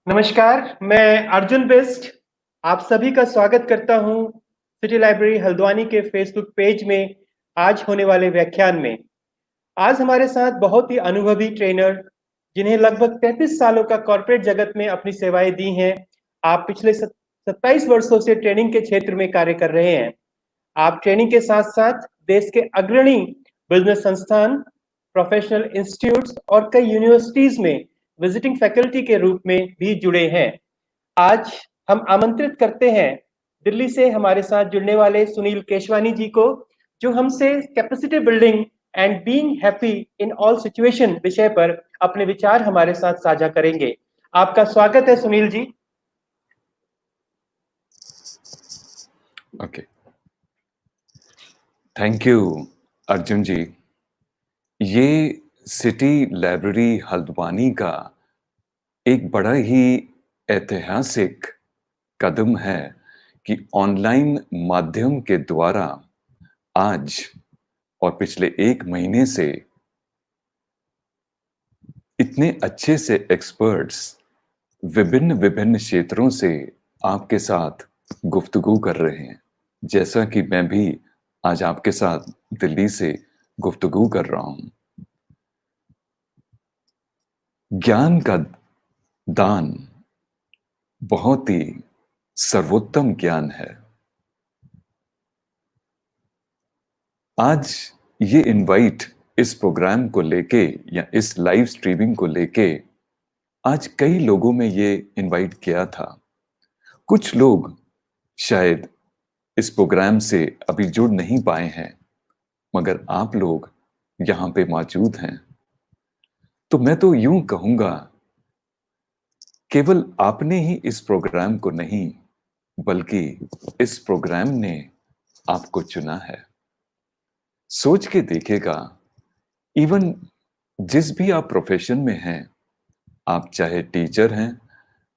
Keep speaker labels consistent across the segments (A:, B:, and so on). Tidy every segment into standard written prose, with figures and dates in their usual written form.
A: नमस्कार, मैं अर्जुन बिष्ट आप सभी का स्वागत करता हूं सिटी लाइब्रेरी हल्द्वानी के फेसबुक पेज में आज होने वाले व्याख्यान में। आज हमारे साथ बहुत ही अनुभवी ट्रेनर जिन्हें लगभग 33 सालों का कॉर्पोरेट जगत में अपनी सेवाएं दी हैं। आप पिछले 27 वर्षों से ट्रेनिंग के क्षेत्र में कार्य कर रहे हैं। आप ट्रेनिंग के साथ साथ देश के अग्रणी बिजनेस संस्थान, प्रोफेशनल इंस्टीट्यूट्स और कई यूनिवर्सिटीज में विजिटिंग फैकल्टी के रूप में भी जुड़े हैं। आज हम आमंत्रित करते हैं दिल्ली से हमारे साथ जुड़ने वाले सुनील केशवानी जी को, जो हमसे capacity building and being happy in all situation विषय पर अपने विचार हमारे साथ साझा करेंगे। आपका स्वागत है Sunil ji.
B: Okay, thank you Arjun जी। ये सिटी लाइब्रेरी हल्द्वानी का एक बड़ा ही ऐतिहासिक कदम है कि ऑनलाइन माध्यम के द्वारा आज और पिछले एक महीने से इतने अच्छे से एक्सपर्ट्स विभिन्न विभिन्न क्षेत्रों से आपके साथ गुफ्तगू कर रहे हैं, जैसा कि मैं भी आज आपके साथ दिल्ली से गुफ्तगू कर रहा हूं। ज्ञान का दान बहुत ही सर्वोत्तम ज्ञान है। आज ये इनवाइट इस प्रोग्राम को लेके या इस लाइव स्ट्रीमिंग को लेके आज कई लोगों में ये इनवाइट किया था। कुछ लोग शायद इस प्रोग्राम से अभी जुड़ नहीं पाए हैं, मगर आप लोग यहां पे मौजूद हैं। तो मैं तो यूं कहूंगा, केवल आपने ही इस प्रोग्राम को नहीं, बल्कि इस प्रोग्राम ने आपको चुना है। सोच के देखिएगा, इवन जिस भी आप प्रोफेशन में हैं, आप चाहे टीचर हैं,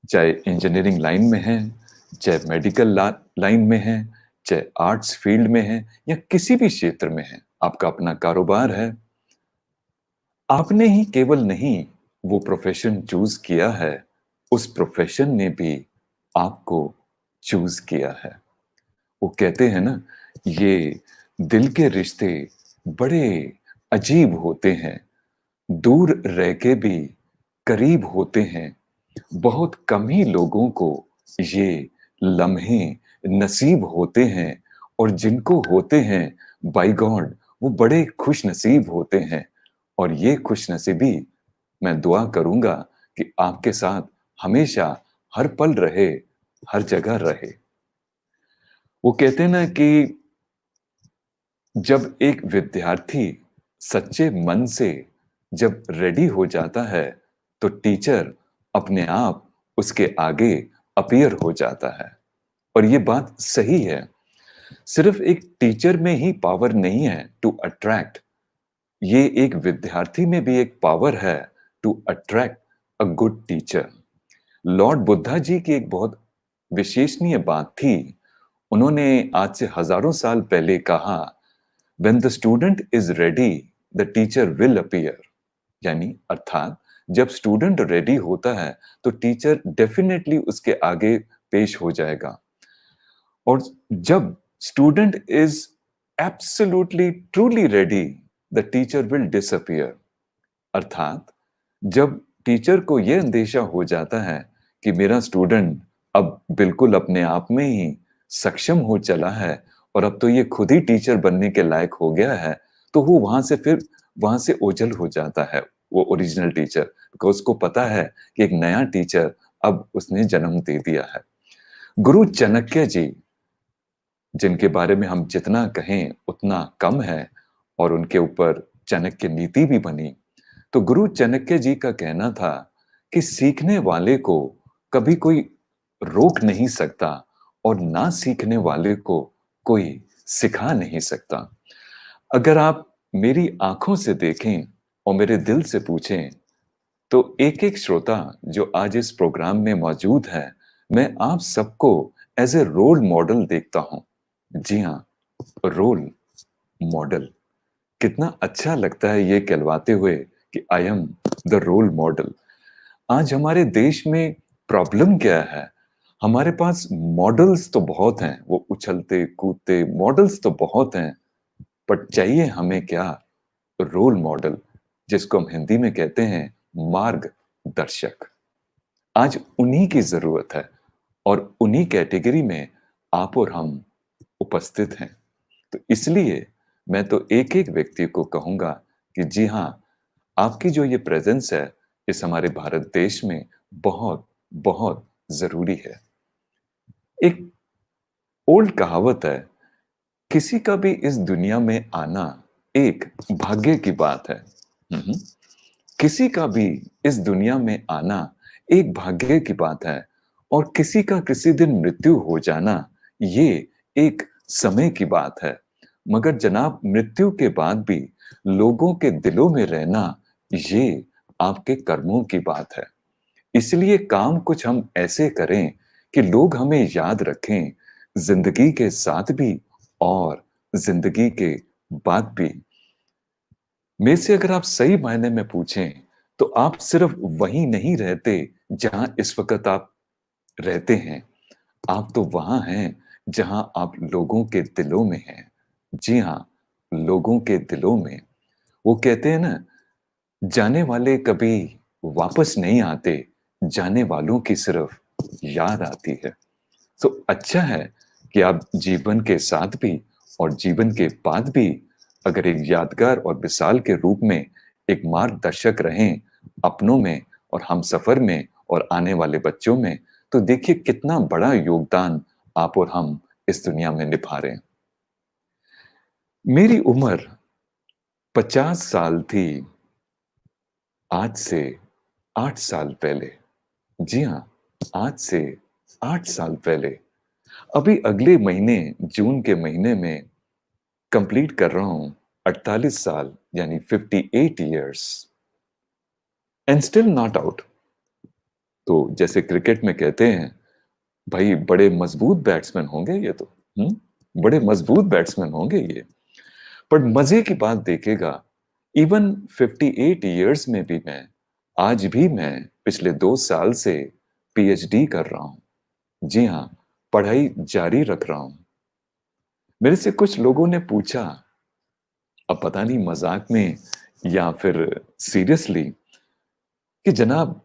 B: चाहे इंजीनियरिंग लाइन में हैं, चाहे मेडिकल लाइन में हैं, चाहे आर्ट्स फील्ड में हैं या किसी भी क्षेत्र में हैं, आपका अपना कारोबार है, आपने ही केवल नहीं वो प्रोफेशन चूज किया है, उस प्रोफेशन ने भी आपको चूज किया है। वो कहते हैं ना, ये दिल के रिश्ते बड़े अजीब होते हैं, दूर रह के भी करीब होते हैं। बहुत कम ही लोगों को ये लम्हे नसीब होते हैं, और जिनको होते हैं, बाय गॉड वो बड़े खुश नसीब होते हैं। और ये खुश नसीबी मैं दुआ करूंगा कि आपके साथ हमेशा हर पल रहे, हर जगह रहे। वो कहते हैं ना कि जब एक विद्यार्थी सच्चे मन से जब रेडी हो जाता है, तो टीचर अपने आप उसके आगे अपीयर हो जाता है। और ये बात सही है। सिर्फ एक टीचर में ही पावर नहीं है टू अट्रैक्ट, ये एक विद्यार्थी में भी एक पावर है to attract a good teacher. Lord Buddha ji की एक बहुत विशेषणीय बात थी। उन्होंने आज से हजारों साल पहले कहा, When the student is ready, the teacher will appear। यानी अर्थात जब स्टूडेंट रेडी होता है तो टीचर डेफिनेटली उसके आगे पेश हो जाएगा। और जब student is absolutely truly ready, the teacher will disappear. अर्थात जब टीचर को यह अंदेशा हो जाता है कि मेरा स्टूडेंट अब बिल्कुल अपने आप में ही सक्षम हो चला है और अब तो ये खुद ही टीचर बनने के लायक हो गया है, तो वो वहां से ओझल हो जाता है, वो ओरिजिनल टीचर, बिकॉज उसको पता है कि एक नया टीचर अब उसने जन्म दे दिया है। गुरु चाणक्य जी, जिनके बारे में हम जितना कहें उतना कम है, और उनके ऊपर चाणक्य नीति भी बनी। तो गुरु चाणक्य जी का कहना था कि सीखने वाले को कभी कोई रोक नहीं सकता, और ना सीखने वाले को कोई सिखा नहीं सकता। अगर आप मेरी आंखों से देखें और मेरे दिल से पूछें, तो एक एक श्रोता जो आज इस प्रोग्राम में मौजूद है, मैं आप सबको एज ए रोल मॉडल देखता हूं। जी हाँ, रोल मॉडल। कितना अच्छा लगता है ये कहलवाते हुए कि I am the role model. आज हमारे देश में प्रॉब्लम क्या है, हमारे पास मॉडल्स तो बहुत हैं, वो उछलते कूदते मॉडल्स तो बहुत हैं, बट चाहिए हमें क्या? रोल मॉडल, जिसको हम हिंदी में कहते हैं मार्गदर्शक। आज उन्हीं की जरूरत है, और उन्हीं कैटेगरी में आप और हम उपस्थित हैं। तो इसलिए मैं तो एक एक व्यक्ति को कहूंगा कि जी हाँ, आपकी जो ये प्रेजेंस है इस हमारे भारत देश में बहुत बहुत जरूरी है। एक ओल्ड कहावत है, किसी का भी इस दुनिया में आना एक भाग्य की बात है। हम्म, किसी का भी इस दुनिया में आना एक भाग्य की बात है, और किसी का किसी दिन मृत्यु हो जाना ये एक समय की बात है। मगर जनाब, मृत्यु के बाद भी लोगों के दिलों में रहना ये आपके कर्मों की बात है। इसलिए काम कुछ हम ऐसे करें कि लोग हमें याद रखें, जिंदगी के साथ भी और जिंदगी के बाद भी। मेरे से अगर आप सही मायने में पूछें तो आप सिर्फ वहीं नहीं रहते जहां इस वक्त आप रहते हैं, आप तो वहां हैं जहां आप लोगों के दिलों में हैं। जी हाँ, लोगों के दिलों में। वो कहते हैं ना, जाने वाले कभी वापस नहीं आते, जाने वालों की सिर्फ याद आती है। तो अच्छा है कि आप जीवन के साथ भी और जीवन के बाद भी अगर एक यादगार और मिसाल के रूप में एक मार्गदर्शक रहें अपनों में और हम सफर में और आने वाले बच्चों में, तो देखिए कितना बड़ा योगदान आप और हम इस दुनिया में निभा रहे हैं। मेरी उम्र 50 साल थी आज से 8 साल पहले। जी हाँ, आज से 8 साल पहले। अभी अगले महीने जून के महीने में कंप्लीट कर रहा हूं 48 साल, यानी 58 years, and still not out. तो जैसे क्रिकेट में कहते हैं, भाई बड़े मजबूत बैट्समैन होंगे ये तो। बड़े मजबूत बैट्समैन होंगे ये। पर मजे की बात देखिएगा, इवन 58 इयर्स में भी मैं, आज भी मैं पिछले 2 साल से पीएचडी कर रहा हूं। जी हाँ, पढ़ाई जारी रख रहा हूं। मेरे से कुछ लोगों ने पूछा, अब पता नहीं मजाक में या फिर सीरियसली, कि जनाब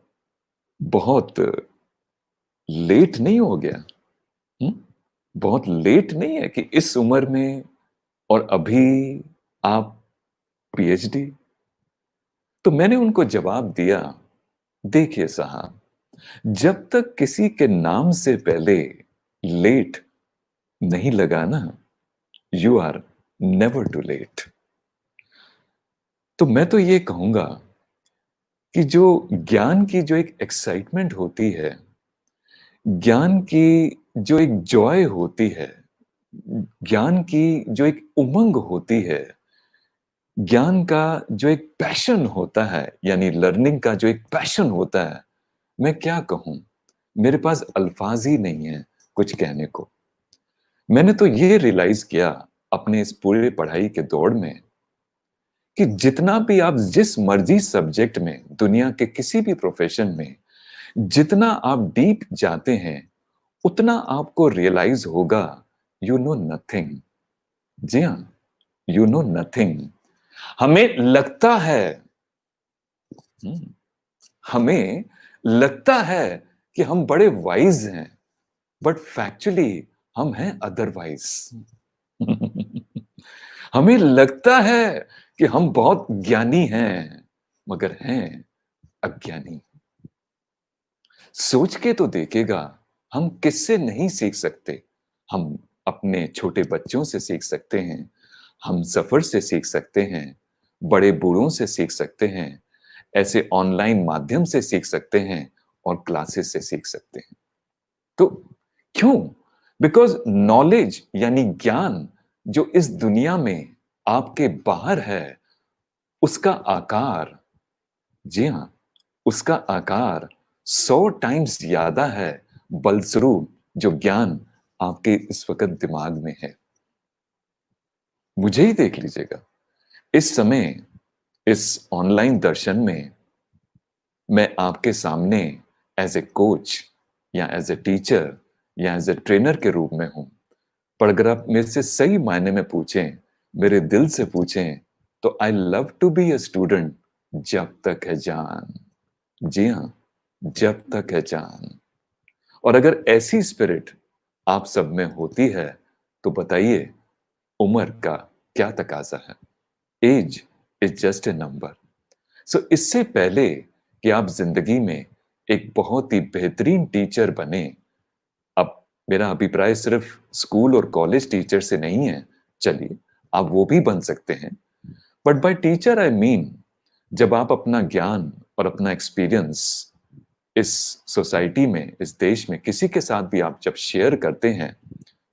B: बहुत लेट नहीं हो गया? हुँ? बहुत लेट नहीं है कि इस उम्र में और अभी आप पीएचडी? तो मैंने उनको जवाब दिया, देखिए साहब, जब तक किसी के नाम से पहले लेट नहीं लगा ना, you are never too late. तो मैं तो ये कहूंगा कि जो ज्ञान की जो एक एक्साइटमेंट होती है, ज्ञान की जो एक जॉय होती है, ज्ञान की जो एक उमंग होती है, ज्ञान का जो एक पैशन होता है, यानी लर्निंग का जो एक पैशन होता है, मैं क्या कहूं? मेरे पास अल्फाज ही नहीं है कुछ कहने को। मैंने तो ये रियलाइज किया अपने इस पूरे पढ़ाई के दौड़ में कि जितना भी आप जिस मर्जी सब्जेक्ट में, दुनिया के किसी भी प्रोफेशन में जितना आप डीप जाते हैं, उतना आपको रियलाइज होगा यू नो नथिंग। जी हाँ, यू नो नथिंग। हमें लगता है, हम्म, हमें लगता है कि हम बड़े वाइज हैं, बट फैक्चुअली हम हैं अदरवाइज। हमें लगता है कि हम बहुत ज्ञानी हैं, मगर हैं अज्ञानी। सोच के तो देखेगा, हम किससे नहीं सीख सकते। हम अपने छोटे बच्चों से सीख सकते हैं, हम सफर से सीख सकते हैं, बड़े बूढ़ों से सीख सकते हैं, ऐसे ऑनलाइन माध्यम से सीख सकते हैं, और क्लासेस से सीख सकते हैं। तो क्यों? बिकॉज नॉलेज यानी ज्ञान जो इस दुनिया में आपके बाहर है, उसका आकार, जी हां, उसका आकार 100 टाइम्स ज्यादा है बलस्वरूप जो ज्ञान आपके इस वक्त दिमाग में है। मुझे ही देख लीजिएगा, इस समय इस ऑनलाइन दर्शन में मैं आपके सामने एज ए कोच या एज ए टीचर या एज ए ट्रेनर के रूप में हूं, पर अगर आप मेरे से सही मायने में पूछें, मेरे दिल से पूछें, तो I love to be a student जब तक है जान। जी हाँ, जब तक है जान। और अगर ऐसी स्पिरिट आप सब में होती है, तो बताइए उम्र का क्या तकाजा है? Age is just a number. So इससे पहले कि आप जिंदगी में एक बहुत ही बेहतरीन टीचर बने, अब मेरा अभिप्राय सिर्फ स्कूल और कॉलेज टीचर से नहीं है, चलिए आप वो भी बन सकते हैं, but by teacher I mean जब आप अपना ज्ञान और अपना एक्सपीरियंस इस सोसाइटी में, इस देश में किसी के साथ भी आप जब शेयर करते हैं,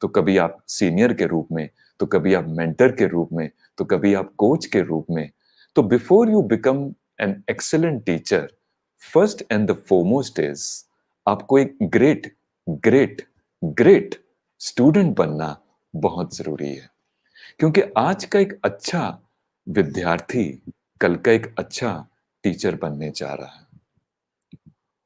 B: तो कभी आप सीनियर के रूप में, तो कभी आप मेंटर के रूप में, तो कभी आप कोच के रूप में, तो before you become an excellent teacher, first and the foremost is आपको एक ग्रेट ग्रेट ग्रेट स्टूडेंट बनना बहुत जरूरी है। क्योंकि आज का एक अच्छा विद्यार्थी कल का एक अच्छा टीचर बनने जा रहा है।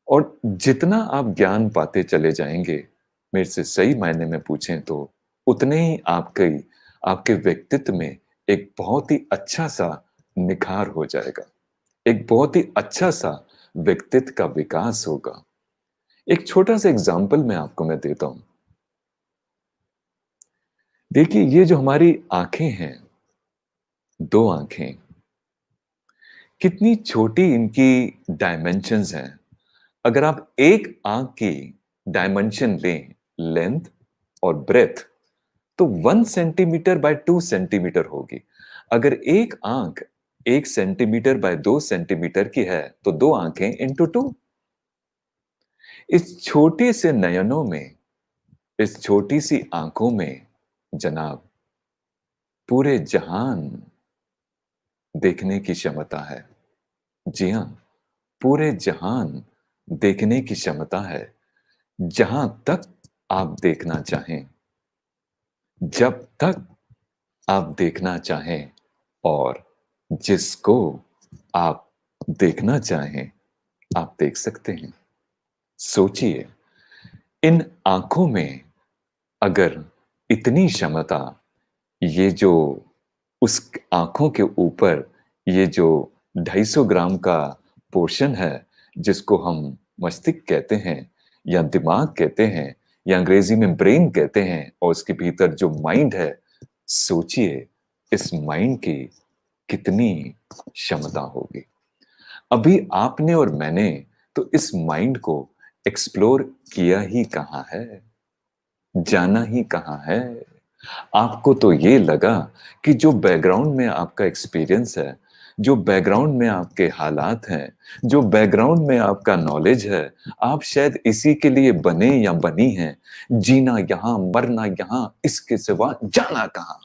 B: और जितना आप ज्ञान पाते चले जाएंगे, मेरे से सही मायने में पूछें तो उतने ही आपके व्यक्तित्व में एक बहुत ही अच्छा सा निखार हो जाएगा, एक बहुत ही अच्छा सा व्यक्तित्व का विकास होगा। एक छोटा सा एग्जाम्पल मैं देता हूं। देखिए, ये जो हमारी आंखें हैं, दो आंखें, कितनी छोटी इनकी डायमेंशंस हैं। अगर आप एक आंख की डायमेंशन लें, लेंथ और ब्रेथ, तो 1 सेंटीमीटर बाय 2 सेंटीमीटर होगी। अगर एक आंख 1 सेंटीमीटर बाय 2 सेंटीमीटर की है, तो दो आंखें इंटू 2। इस छोटे से नयनों में, इस छोटी सी आंखों में जनाब पूरे जहान देखने की क्षमता है। जी हां, पूरे जहान देखने की क्षमता है, जहां तक आप देखना चाहें, जब तक आप देखना चाहें, और जिसको आप देखना चाहें, आप देख सकते हैं। सोचिए, इन आंखों में अगर इतनी क्षमता, ये जो उस आंखों के ऊपर ये जो 250 ग्राम का पोर्शन है, जिसको हम मस्तिष्क कहते हैं या दिमाग कहते हैं या अंग्रेजी में ब्रेन कहते हैं, और उसके भीतर जो माइंड है, सोचिए इस माइंड की कितनी क्षमता होगी। अभी आपने और मैंने तो इस माइंड को एक्सप्लोर किया ही कहां है, जाना ही कहां है। आपको तो ये लगा कि जो बैकग्राउंड में आपका एक्सपीरियंस है, जो बैकग्राउंड में आपके हालात हैं, जो बैकग्राउंड में आपका नॉलेज है, आप शायद इसी के लिए बने या बनी हैं। जीना यहां, मरना यहां, इसके सिवा जाना कहां।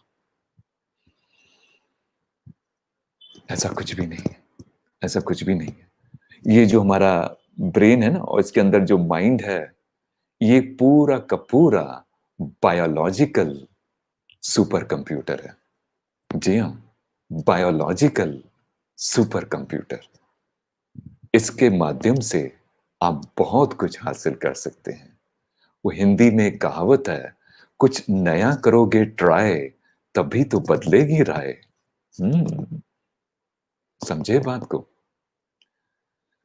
B: ऐसा कुछ भी नहीं है, ऐसा कुछ भी नहीं है। ये जो हमारा ब्रेन है ना, और इसके अंदर जो माइंड है, ये पूरा का पूरा बायोलॉजिकल सुपर कंप्यूटर है। जी हाँ, बायोलॉजिकल सुपर कंप्यूटर। इसके माध्यम से आप बहुत कुछ हासिल कर सकते हैं। वो हिंदी में एक कहावत है, कुछ नया करोगे ट्राई, तभी तो बदलेगी राय। समझे बात को?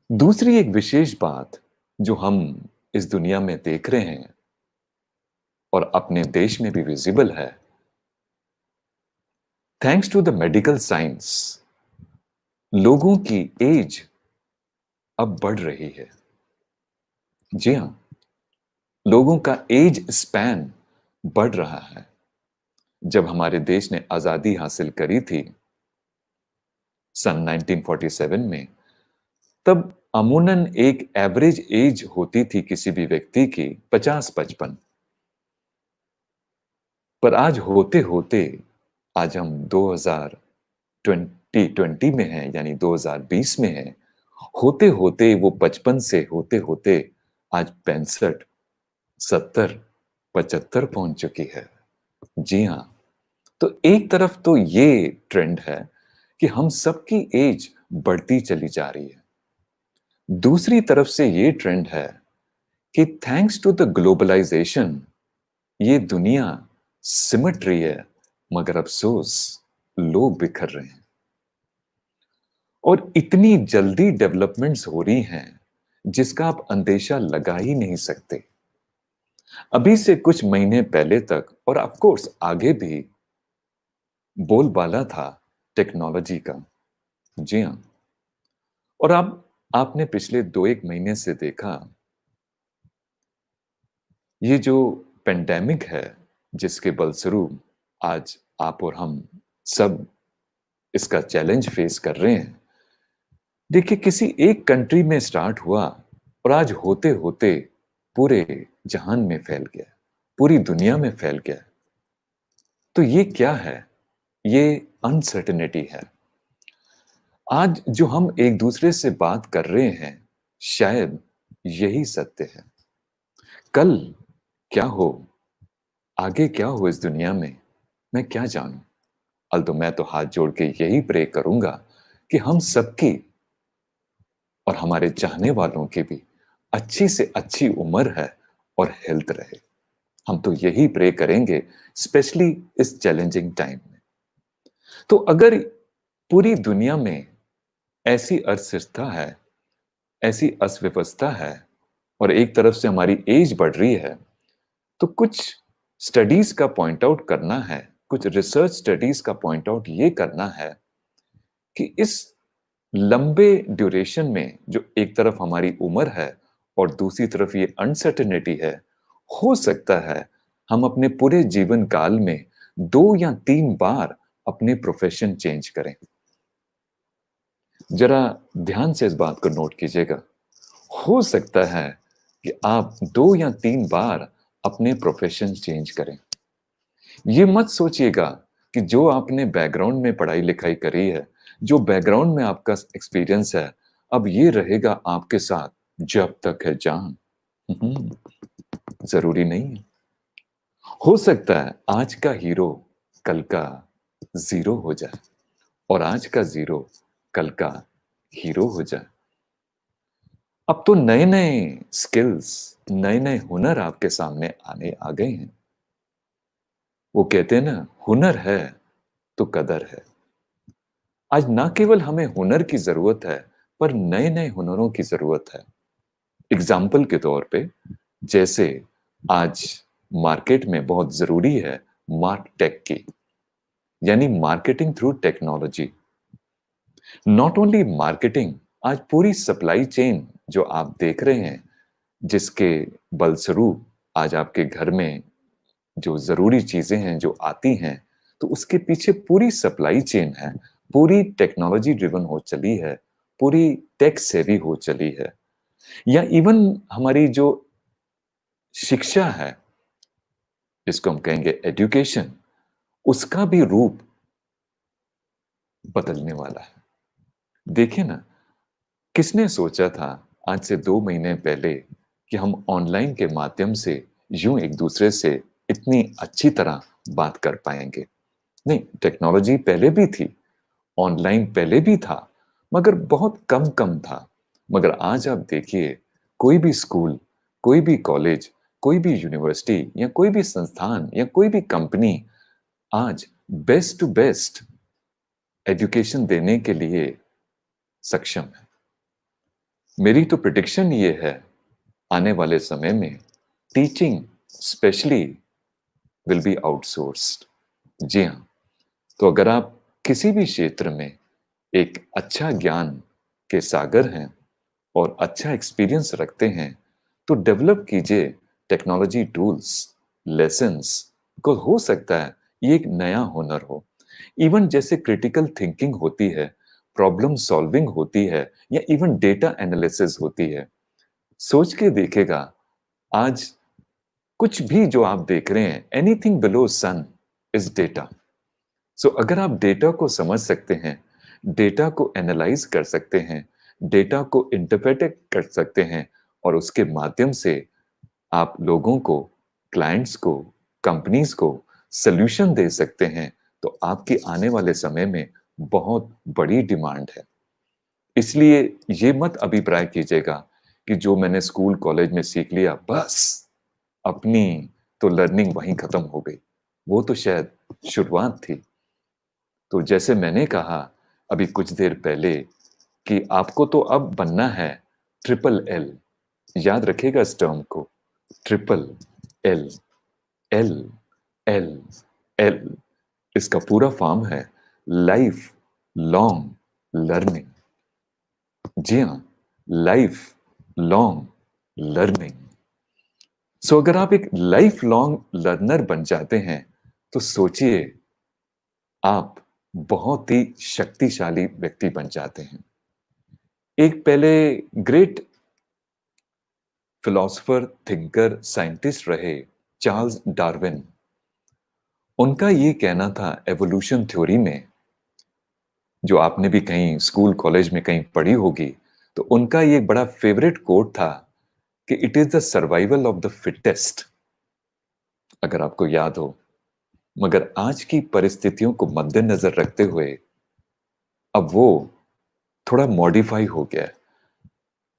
B: दूसरी एक विशेष बात जो हम इस दुनिया में देख रहे हैं और अपने देश में भी विजिबल है, thanks to the medical science, लोगों की एज अब बढ़ रही है। जी हां, लोगों का एज स्पैन बढ़ रहा है। जब हमारे देश ने आजादी हासिल करी थी सन 1947 में, तब अमूनन एक एवरेज एज होती थी किसी भी व्यक्ति की 50-55। पर आज होते होते, आज हम 2020 में हैं, यानी 2020 में हैं, होते होते वो 55 से होते होते आज 65, 70, 75 पहुंच चुकी है। जी हां, तो एक तरफ तो ये ट्रेंड है कि हम सबकी एज बढ़ती चली जा रही है। दूसरी तरफ से ये ट्रेंड है कि थैंक्स टू द ग्लोबलाइजेशन ये दुनिया सिमट रही है, मगर अफसोस लोग बिखर रहे हैं। और इतनी जल्दी डेवलपमेंट्स हो रही हैं जिसका आप अंदेशा लगा ही नहीं सकते। अभी से कुछ महीने पहले तक और ऑफ कोर्स आगे भी बोलबाला था टेक्नोलॉजी का। जी हाँ। और अब आपने पिछले 2-1 महीने से देखा ये जो पेंडेमिक है जिसके बलस्वरूप आज आप और हम सब इसका चैलेंज फेस कर रहे हैं। देखिए किसी एक कंट्री में स्टार्ट हुआ और आज होते होते पूरे जहान में फैल गया, पूरी दुनिया में फैल गया। तो ये क्या है? ये अनसर्टेनिटी है। आज जो हम एक दूसरे से बात कर रहे हैं शायद यही सत्य है। कल क्या हो, आगे क्या हो इस दुनिया में, मैं क्या जानूं। अल्तो मैं तो हाथ जोड़ के यही प्रे करूंगा कि हम सबकी और हमारे चाहने वालों की भी अच्छी से अच्छी उम्र है और हेल्थ रहे। हम तो यही प्रे करेंगे स्पेशली इस चैलेंजिंग टाइम में। तो अगर पूरी दुनिया में ऐसी अस्थिरता है, ऐसी अव्यवस्था है और एक तरफ से हमारी एज बढ़ रही है, तो कुछ स्टडीज का पॉइंट आउट करना है, कुछ रिसर्च स्टडीज का पॉइंट आउट ये करना है कि इस लंबे ड्यूरेशन में जो एक तरफ हमारी उम्र है और दूसरी तरफ ये अनसर्टेनिटी है, हो सकता है हम अपने पूरे जीवन काल में 2 या 3 बार अपने प्रोफेशन चेंज करें। जरा ध्यान से इस बात को नोट कीजिएगा। हो सकता है कि आप 2 या 3 बार अपने प्रोफेशन चेंज करें। ये मत सोचिएगा कि जो आपने बैकग्राउंड में पढ़ाई लिखाई करी है, जो बैकग्राउंड में आपका एक्सपीरियंस है, अब ये रहेगा आपके साथ जब तक है जान। जरूरी नहीं है। हो सकता है आज का हीरो कल का जीरो हो जाए और आज का जीरो कल का हीरो हो जाए। अब तो नए नए स्किल्स, नए नए हुनर आपके सामने आने आ गए हैं। वो कहते हैं ना, हुनर है तो कदर है। आज ना केवल हमें हुनर की जरूरत है पर नए नए हुनरों की जरूरत है। एग्जाम्पल के तौर पे जैसे आज मार्केट में बहुत जरूरी है मार्क टेक की, यानी marketing through technology. Not only marketing, आज पूरी सप्लाई चेन जो आप देख रहे हैं, जिसके बलस्वरूप आज आपके घर में जो जरूरी चीजें हैं जो आती हैं, तो उसके पीछे पूरी सप्लाई चेन है, पूरी टेक्नोलॉजी ड्रिवन हो चली है, पूरी टेक सेवी हो चली है। या इवन हमारी जो शिक्षा है, जिसको हम कहेंगे एजुकेशन, उसका भी रूप बदलने वाला है। देखिए ना, किसने सोचा था आज से 2 महीने पहले कि हम ऑनलाइन के माध्यम से यूं एक दूसरे से इतनी अच्छी तरह बात कर पाएंगे। नहीं, टेक्नोलॉजी पहले भी थी, ऑनलाइन पहले भी था, मगर बहुत कम कम था। मगर आज आप देखिए, कोई भी स्कूल, कोई भी कॉलेज, कोई भी यूनिवर्सिटी या कोई भी संस्थान या कोई भी कंपनी आज बेस्ट टू बेस्ट एजुकेशन देने के लिए सक्षम है। मेरी तो प्रिडिक्शन ये है, आने वाले समय में teaching specially will be outsourced. जी हाँ। तो अगर आप किसी भी क्षेत्र में एक अच्छा ज्ञान के सागर हैं और अच्छा एक्सपीरियंस रखते हैं, तो डेवलप कीजिए टेक्नोलॉजी टूल्स, लेसन्स को। हो सकता है ये एक नया हुनर हो। इवन जैसे क्रिटिकल थिंकिंग होती है, प्रॉब्लम सॉल्विंग होती है, या इवन डेटा एनालिसिस होती है। सोच के देखेगा, आज कुछ भी जो आप देख रहे हैं, anything below sun is data. So अगर आप डेटा को समझ सकते हैं, डेटा को एनालाइज कर सकते हैं, डेटा को इंटरप्रेट कर सकते हैं और उसके माध्यम से आप लोगों को, क्लाइंट्स को, कंपनीज को सॉल्यूशन दे सकते हैं, तो आपकी आने वाले समय में बहुत बड़ी डिमांड है। इसलिए ये मत अभिप्राय कीजिएगा कि जो मैंने स्कूल कॉलेज में सीख लिया बस अपनी तो लर्निंग वहीं खत्म हो गई। वो तो शायद शुरुआत थी। तो जैसे मैंने कहा अभी कुछ देर पहले कि आपको तो अब बनना है ट्रिपल एल। याद रखिएगा इस टर्म को, triple L. L L L, इसका पूरा फॉर्म है लाइफ लॉन्ग लर्निंग। जी हाँ, लाइफ लॉन्ग लर्निंग। सो अगर आप एक लाइफ लॉन्ग लर्नर बन जाते हैं तो सोचिए आप बहुत ही शक्तिशाली व्यक्ति बन जाते हैं। एक पहले ग्रेट फिलोसोफर, थिंकर, साइंटिस्ट रहे चार्ल्स डार्विन। उनका ये कहना था एवोल्यूशन थ्योरी में, जो आपने भी कहीं स्कूल कॉलेज में कहीं पढ़ी होगी, तो उनका ये बड़ा फेवरेट कोट था कि it is the survival of the fittest, अगर आपको याद हो। मगर आज की परिस्थितियों को मद्देनजर रखते हुए अब वो थोड़ा मॉडिफाई हो गया है।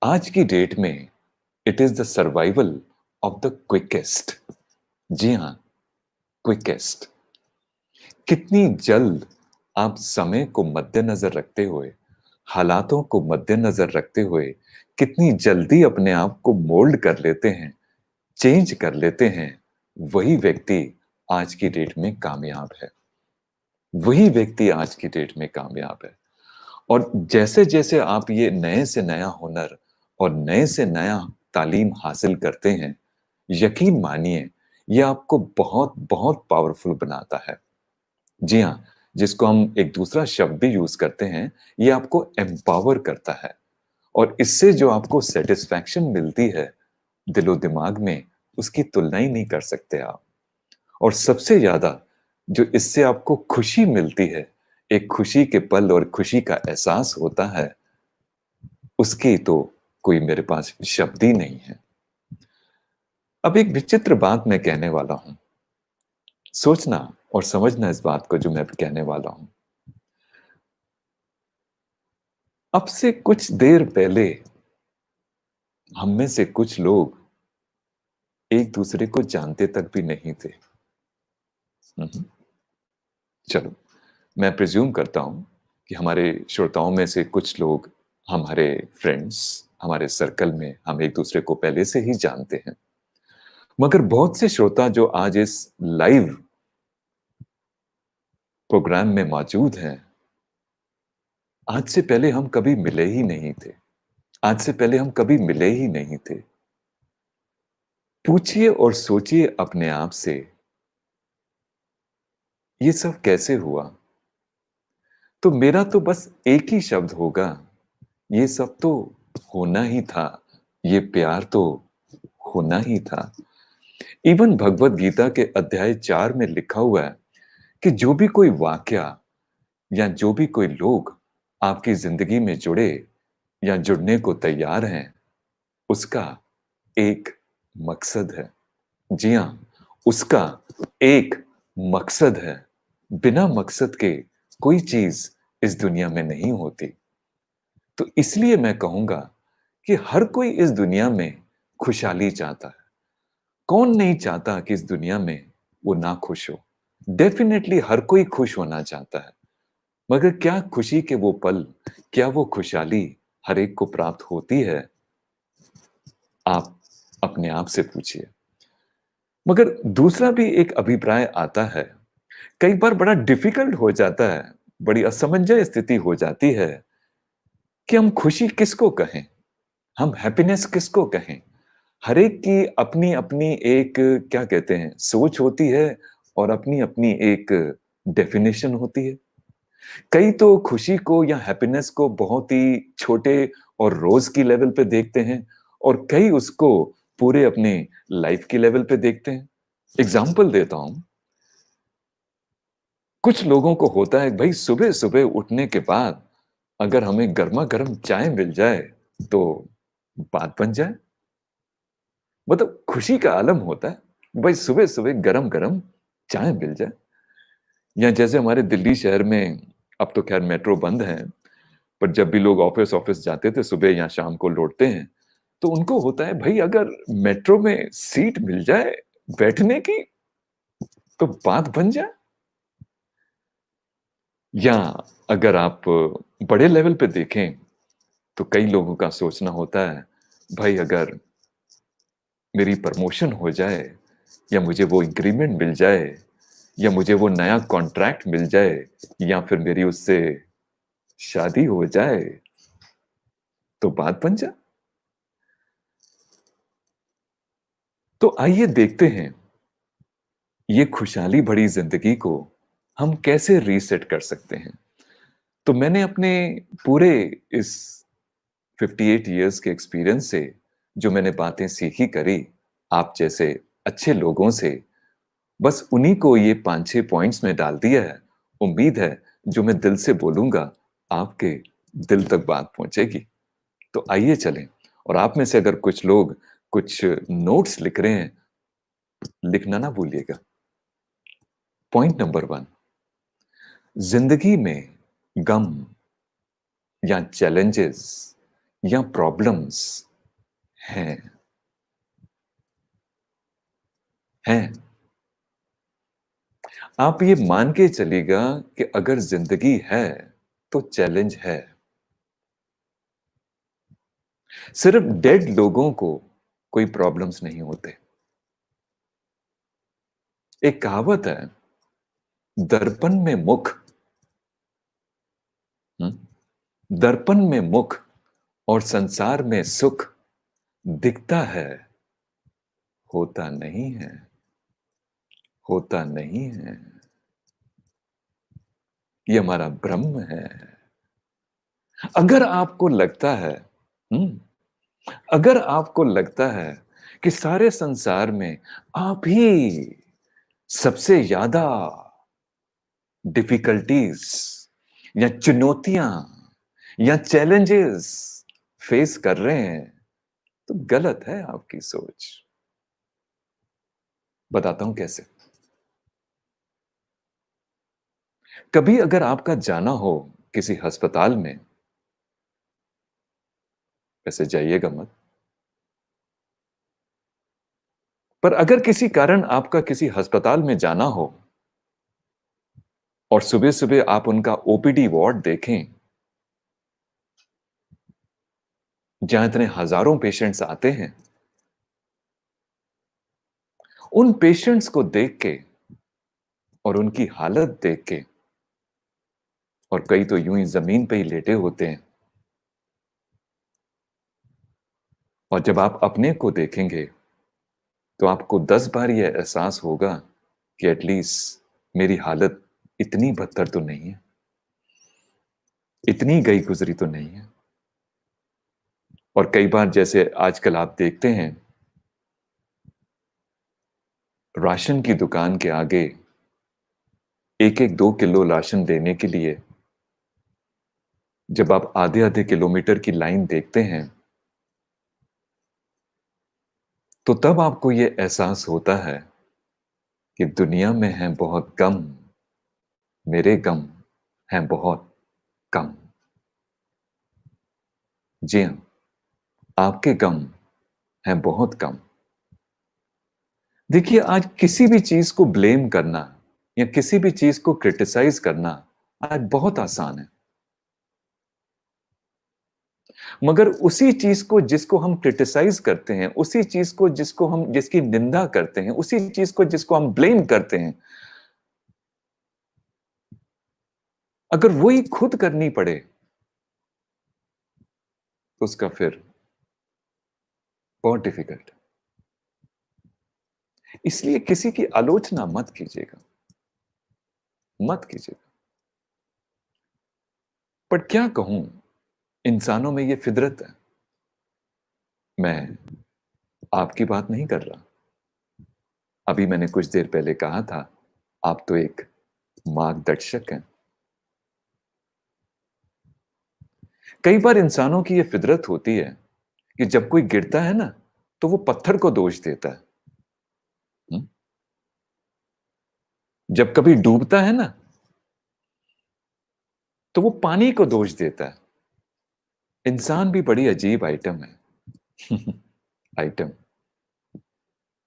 B: आज की डेट में it is the survival of the quickest. जी हाँ, क्विकेस्ट। कितनी जल्द आप समय को मद्देनजर रखते हुए, हालातों को मद्देनजर रखते हुए कितनी जल्दी अपने आप को मोल्ड कर लेते हैं, चेंज कर लेते हैं, वही व्यक्ति आज की डेट में कामयाब है। वही व्यक्ति आज की डेट में कामयाब है। और जैसे जैसे आप ये नए से नया हुनर और नए से नया तालीम हासिल करते हैं, यकीन मानिए ये आपको बहुत बहुत पावरफुल बनाता है। जी हाँ, जिसको हम एक दूसरा शब्द भी यूज करते हैं, ये आपको एम्पावर करता है। और इससे जो आपको सेटिस्फैक्शन मिलती है दिलो दिमाग में, उसकी तुलना ही नहीं कर सकते आप। और सबसे ज्यादा जो इससे आपको खुशी मिलती है, एक खुशी के पल और खुशी का एहसास होता है, उसकी तो कोई मेरे पास शब्द ही नहीं है। अब एक विचित्र बात मैं कहने वाला हूं, सोचना और समझना इस बात को जो मैं कहने वाला हूं। अब से कुछ देर पहले हम में से कुछ लोग एक दूसरे को जानते तक भी नहीं थे। हम्म। चलो, मैं प्रिज्यूम करता हूं कि हमारे श्रोताओं में से कुछ लोग हमारे फ्रेंड्स, हमारे सर्कल में हम एक दूसरे को पहले से ही जानते हैं। मगर बहुत से श्रोता जो आज इस लाइव प्रोग्राम में मौजूद हैं, आज से पहले हम कभी मिले ही नहीं थे। आज से पहले हम कभी मिले ही नहीं थे। पूछिए और सोचिए अपने आप से, ये सब कैसे हुआ? तो मेरा तो बस एक ही शब्द होगा, ये सब तो होना ही था। ये प्यार तो होना ही था। इवन भगवत गीता के अध्याय 4 में लिखा हुआ है कि जो भी कोई वाक्या या जो भी कोई लोग आपकी जिंदगी में जुड़े या जुड़ने को तैयार हैं, उसका एक मकसद है। जी हां, उसका एक मकसद है। बिना मकसद के कोई चीज इस दुनिया में नहीं होती। तो इसलिए मैं कहूंगा कि हर कोई इस दुनिया में खुशहाली चाहता है। कौन नहीं चाहता कि इस दुनिया में वो ना खुश हो? डेफिनेटली हर कोई खुश होना चाहता है। मगर क्या खुशी के वो पल, क्या वो खुशहाली हर एक को प्राप्त होती है? आप अपने आप से पूछिए। मगर दूसरा भी एक अभिप्राय आता है, कई बार बड़ा डिफिकल्ट हो जाता है, बड़ी असमंजस स्थिति हो जाती है कि हम खुशी किसको कहें, हम हैप्पीनेस किसको कहें। हर एक की अपनी अपनी एक, क्या कहते हैं, सोच होती है और अपनी अपनी एक डेफिनेशन होती है। कई तो खुशी को या हैप्पीनेस को बहुत ही छोटे और रोज की लेवल पे देखते हैं, और कई उसको पूरे अपने लाइफ की लेवल पे देखते हैं। एग्जाम्पल देता हूं, कुछ लोगों को होता है भाई सुबह सुबह उठने के बाद अगर हमें गर्मा गर्म चाय मिल जाए तो बात बन जाए। मतलब खुशी का आलम होता है भाई सुबह सुबह गरम गरम चाय मिल जाए। या जैसे हमारे दिल्ली शहर में, अब तो खैर मेट्रो बंद है, पर जब भी लोग ऑफिस ऑफिस जाते थे सुबह या शाम को लौटते हैं, तो उनको होता है भाई अगर मेट्रो में सीट मिल जाए बैठने की तो बात बन जाए। या अगर आप बड़े लेवल पे देखें तो कई लोगों का सोचना होता है भाई अगर मेरी प्रमोशन हो जाए या मुझे वो इंक्रीमेंट मिल जाए या मुझे वो नया कॉन्ट्रैक्ट मिल जाए या फिर मेरी उससे शादी हो जाए तो बात बन जाए। तो आइए देखते हैं ये खुशहाली भरी जिंदगी को हम कैसे रीसेट कर सकते हैं। तो मैंने अपने पूरे इस 58 इयर्स के एक्सपीरियंस से जो मैंने बातें सीखी करी आप जैसे अच्छे लोगों से, बस उन्हीं को ये 5-6 पॉइंट्स में डाल दिया है। उम्मीद है जो मैं दिल से बोलूंगा आपके दिल तक बात पहुंचेगी। तो आइए चलें। और आप में से अगर कुछ लोग कुछ नोट्स लिख रहे हैं, लिखना ना भूलिएगा। पॉइंट नंबर 1, जिंदगी में गम या चैलेंजेस या प्रॉब्लम्स हैं। हैं। आप ये मान के चलिएगा कि अगर जिंदगी है तो चैलेंज है। सिर्फ डेड लोगों को कोई प्रॉब्लम्स नहीं होते। एक कहावत है, दर्पण में मुख, दर्पण में मुख और संसार में सुख दिखता है, होता नहीं है। होता नहीं है। ये हमारा भ्रम है। अगर आपको लगता है, अगर आपको लगता है कि सारे संसार में आप ही सबसे ज्यादा डिफिकल्टीज या चुनौतियां या चैलेंजेस फेस कर रहे हैं तो गलत है आपकी सोच। बताता हूं कैसे। कभी अगर आपका जाना हो किसी अस्पताल में, वैसे जाइएगा मत, पर अगर किसी कारण आपका किसी अस्पताल में जाना हो और सुबह सुबह आप उनका ओपीडी वार्ड देखें जहां इतने हजारों पेशेंट्स आते हैं, उन पेशेंट्स को देख के और उनकी हालत देख के, और कई तो यूं ही जमीन पे ही लेटे होते हैं, और जब आप अपने को देखेंगे तो आपको 10 बार यह एहसास होगा कि एटलीस्ट मेरी हालत इतनी बदतर तो नहीं है, इतनी गई गुजरी तो नहीं है। और कई बार जैसे आजकल आप देखते हैं राशन की दुकान के आगे एक एक 2 किलो राशन लेने के लिए जब आप आधे आधे किलोमीटर की लाइन देखते हैं तो तब आपको यह एहसास होता है कि दुनिया में है बहुत कम, मेरे गम हैं बहुत कम। जी हां, आपके गम हैं बहुत कम। देखिए आज किसी भी चीज को ब्लेम करना या किसी भी चीज को क्रिटिसाइज करना आज बहुत आसान है, मगर उसी चीज को जिसको हम क्रिटिसाइज करते हैं, उसी चीज को जिसको हम जिसकी निंदा करते हैं, उसी चीज को जिसको हम ब्लेम करते हैं, अगर वही खुद करनी पड़े तो उसका फिर बहुत डिफिकल्ट। इसलिए किसी की आलोचना मत कीजिएगा, मत कीजिएगा। पर क्या कहूं, इंसानों में यह फितरत है। मैं आपकी बात नहीं कर रहा। अभी मैंने कुछ देर पहले कहा था आप तो एक मार्गदर्शक हैं। कई बार इंसानों की यह फितरत होती है कि जब कोई गिरता है ना तो वो पत्थर को दोष देता है। हुँ? जब कभी डूबता है ना तो वो पानी को दोष देता है। इंसान भी बड़ी अजीब आइटम है। आइटम।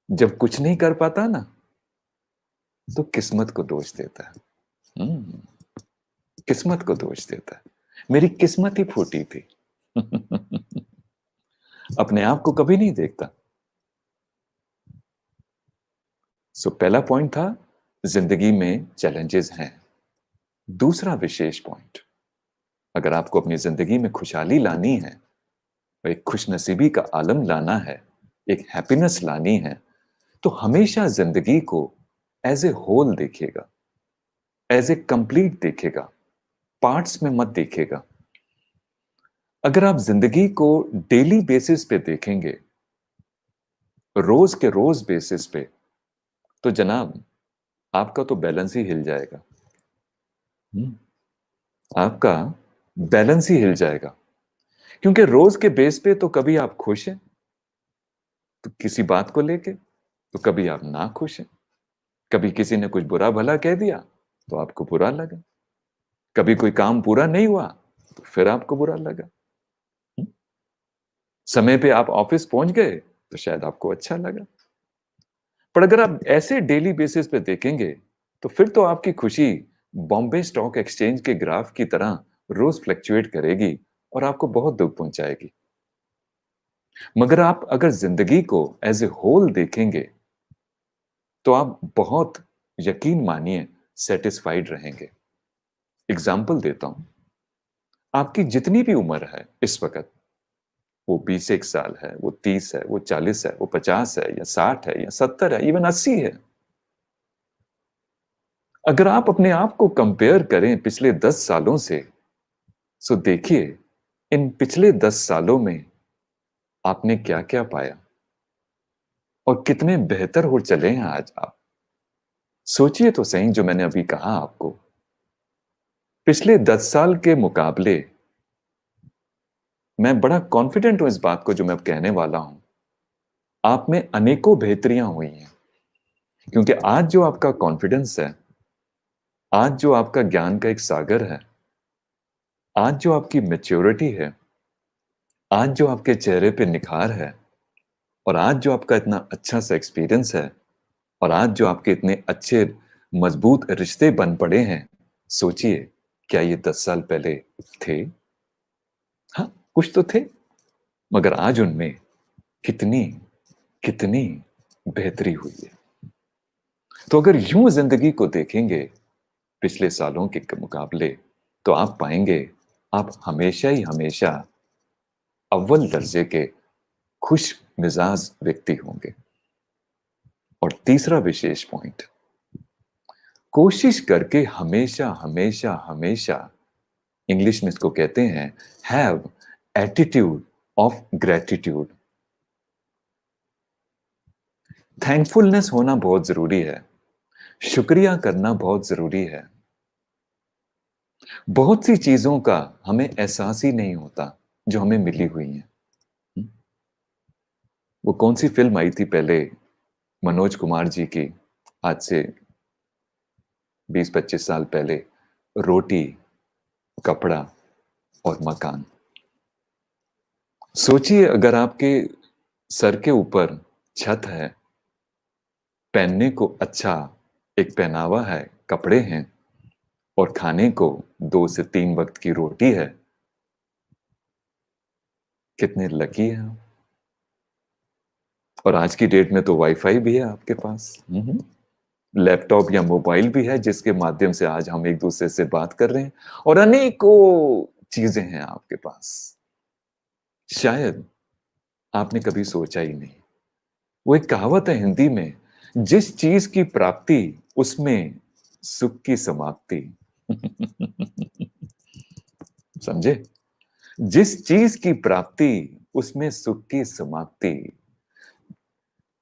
B: जब कुछ नहीं कर पाता ना, तो किस्मत को दोष देता है। किस्मत को दोष देता है, मेरी किस्मत ही फूटी थी। अपने आप को कभी नहीं देखता। पहला पॉइंट था, जिंदगी में चैलेंजेस हैं। दूसरा विशेष पॉइंट, अगर आपको अपनी जिंदगी में खुशहाली लानी है, एक खुशनसीबी का आलम लाना है, एक हैप्पीनेस लानी है, तो हमेशा जिंदगी को एज ए होल देखिएगा, एज ए कंप्लीट देखेगा, पार्ट्स में मत देखेगा। अगर आप जिंदगी को डेली बेसिस पे देखेंगे, रोज के रोज बेसिस पे, तो जनाब आपका तो बैलेंस ही हिल जाएगा। आपका बैलेंस ही हिल जाएगा। क्योंकि रोज के बेस पे तो कभी आप खुश हैं, तो किसी बात को लेके, तो कभी आप ना खुश हैं। कभी किसी ने कुछ बुरा भला कह दिया तो आपको बुरा लगा, कभी कोई काम पूरा नहीं हुआ तो फिर आपको बुरा लगा। समय पे आप ऑफिस पहुंच गए तो शायद आपको अच्छा लगा। पर अगर आप ऐसे डेली बेसिस पे देखेंगे, तो फिर तो आपकी खुशी बॉम्बे स्टॉक एक्सचेंज के ग्राफ की तरह रोज फ्लक्चुएट करेगी और आपको बहुत दुख पहुंचाएगी। मगर आप अगर जिंदगी को एज ए होल देखेंगे, तो आप बहुत, यकीन मानिए, सेटिस्फाइड रहेंगे। एग्जाम्पल देता हूं, आपकी जितनी भी उम्र है इस वक्त, वो 21 साल है, वो 30 है, वो 40 है, वो 50 है, या 60 है, या 70 है, इवन 80 है। अगर आप अपने आप को कंपेयर करें पिछले 10 सालों से, तो देखिए इन पिछले 10 सालों में आपने क्या क्या पाया और कितने बेहतर हो चले हैं आज आप। सोचिए तो सही, जो मैंने अभी कहा आपको, पिछले 10 साल के मुकाबले मैं बड़ा कॉन्फिडेंट हूं इस बात को जो मैं अब कहने वाला हूं, आप में अनेकों बेहतरियां हुई हैं। क्योंकि आज जो आपका कॉन्फिडेंस है, आज जो आपका ज्ञान का एक सागर है, आज जो आपकी मैच्योरिटी है, आज जो आपके चेहरे पे निखार है, और आज जो आपका इतना अच्छा सा एक्सपीरियंस है, और आज जो आपके इतने अच्छे मजबूत रिश्ते बन पड़े हैं, सोचिए क्या ये 10 साल पहले थे? हाँ, कुछ तो थे, मगर आज उनमें कितनी कितनी बेहतरी हुई है। तो अगर यूं जिंदगी को देखेंगे पिछले सालों के मुकाबले, तो आप पाएंगे आप हमेशा ही हमेशा अव्वल दर्जे के खुश मिजाज व्यक्ति होंगे। और तीसरा विशेष पॉइंट, कोशिश करके हमेशा हमेशा हमेशा, इंग्लिश में इसको कहते हैं have attitude of gratitude. Thankfulness होना बहुत जरूरी है, शुक्रिया करना बहुत जरूरी है। बहुत सी चीजों का हमें एहसास ही नहीं होता जो हमें मिली हुई है। वो कौन सी फिल्म आई थी पहले, मनोज कुमार जी की, आज से 20-25 साल पहले, रोटी, कपड़ा और मकान। सोचिए अगर आपके सर के ऊपर छत है, पहनने को अच्छा एक पहनावा है, कपड़े हैं, और खाने को 2 से 3 वक्त की रोटी है, कितने लकी हैं आप। और आज की डेट में तो वाईफाई भी है आपके पास, लैपटॉप या मोबाइल भी है जिसके माध्यम से आज हम एक दूसरे से बात कर रहे हैं, और अनेकों चीजें हैं आपके पास, शायद आपने कभी सोचा ही नहीं। वो एक कहावत है हिंदी में, जिस चीज की प्राप्ति उसमें सुख की समाप्ति। समझे? जिस चीज की प्राप्ति उसमें सुख की समाप्ति।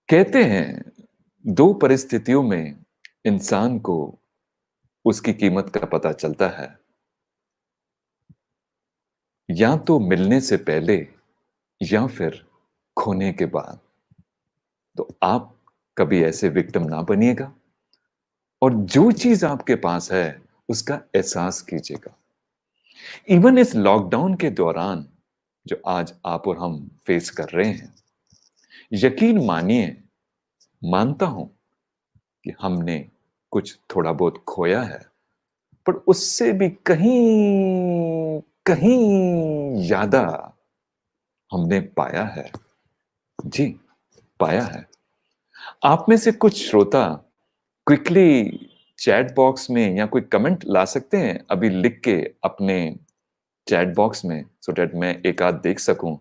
B: कहते हैं 2 परिस्थितियों में इंसान को उसकी कीमत का पता चलता है, या तो मिलने से पहले या फिर खोने के बाद। तो आप कभी ऐसे विक्टिम ना बनिएगा, और जो चीज आपके पास है उसका एहसास कीजिएगा। इवन इस लॉकडाउन के दौरान जो आज आप और हम फेस कर रहे हैं, यकीन मानिए, मानता हूं कि हमने कुछ थोड़ा बहुत खोया है, पर उससे भी कहीं कहीं ज्यादा हमने पाया है। जी, पाया है। आप में से कुछ श्रोता क्विकली चैट बॉक्स में या कोई कमेंट ला सकते हैं अभी लिख के अपने चैट बॉक्स में, सो दैट मैं एक आध देख सकूं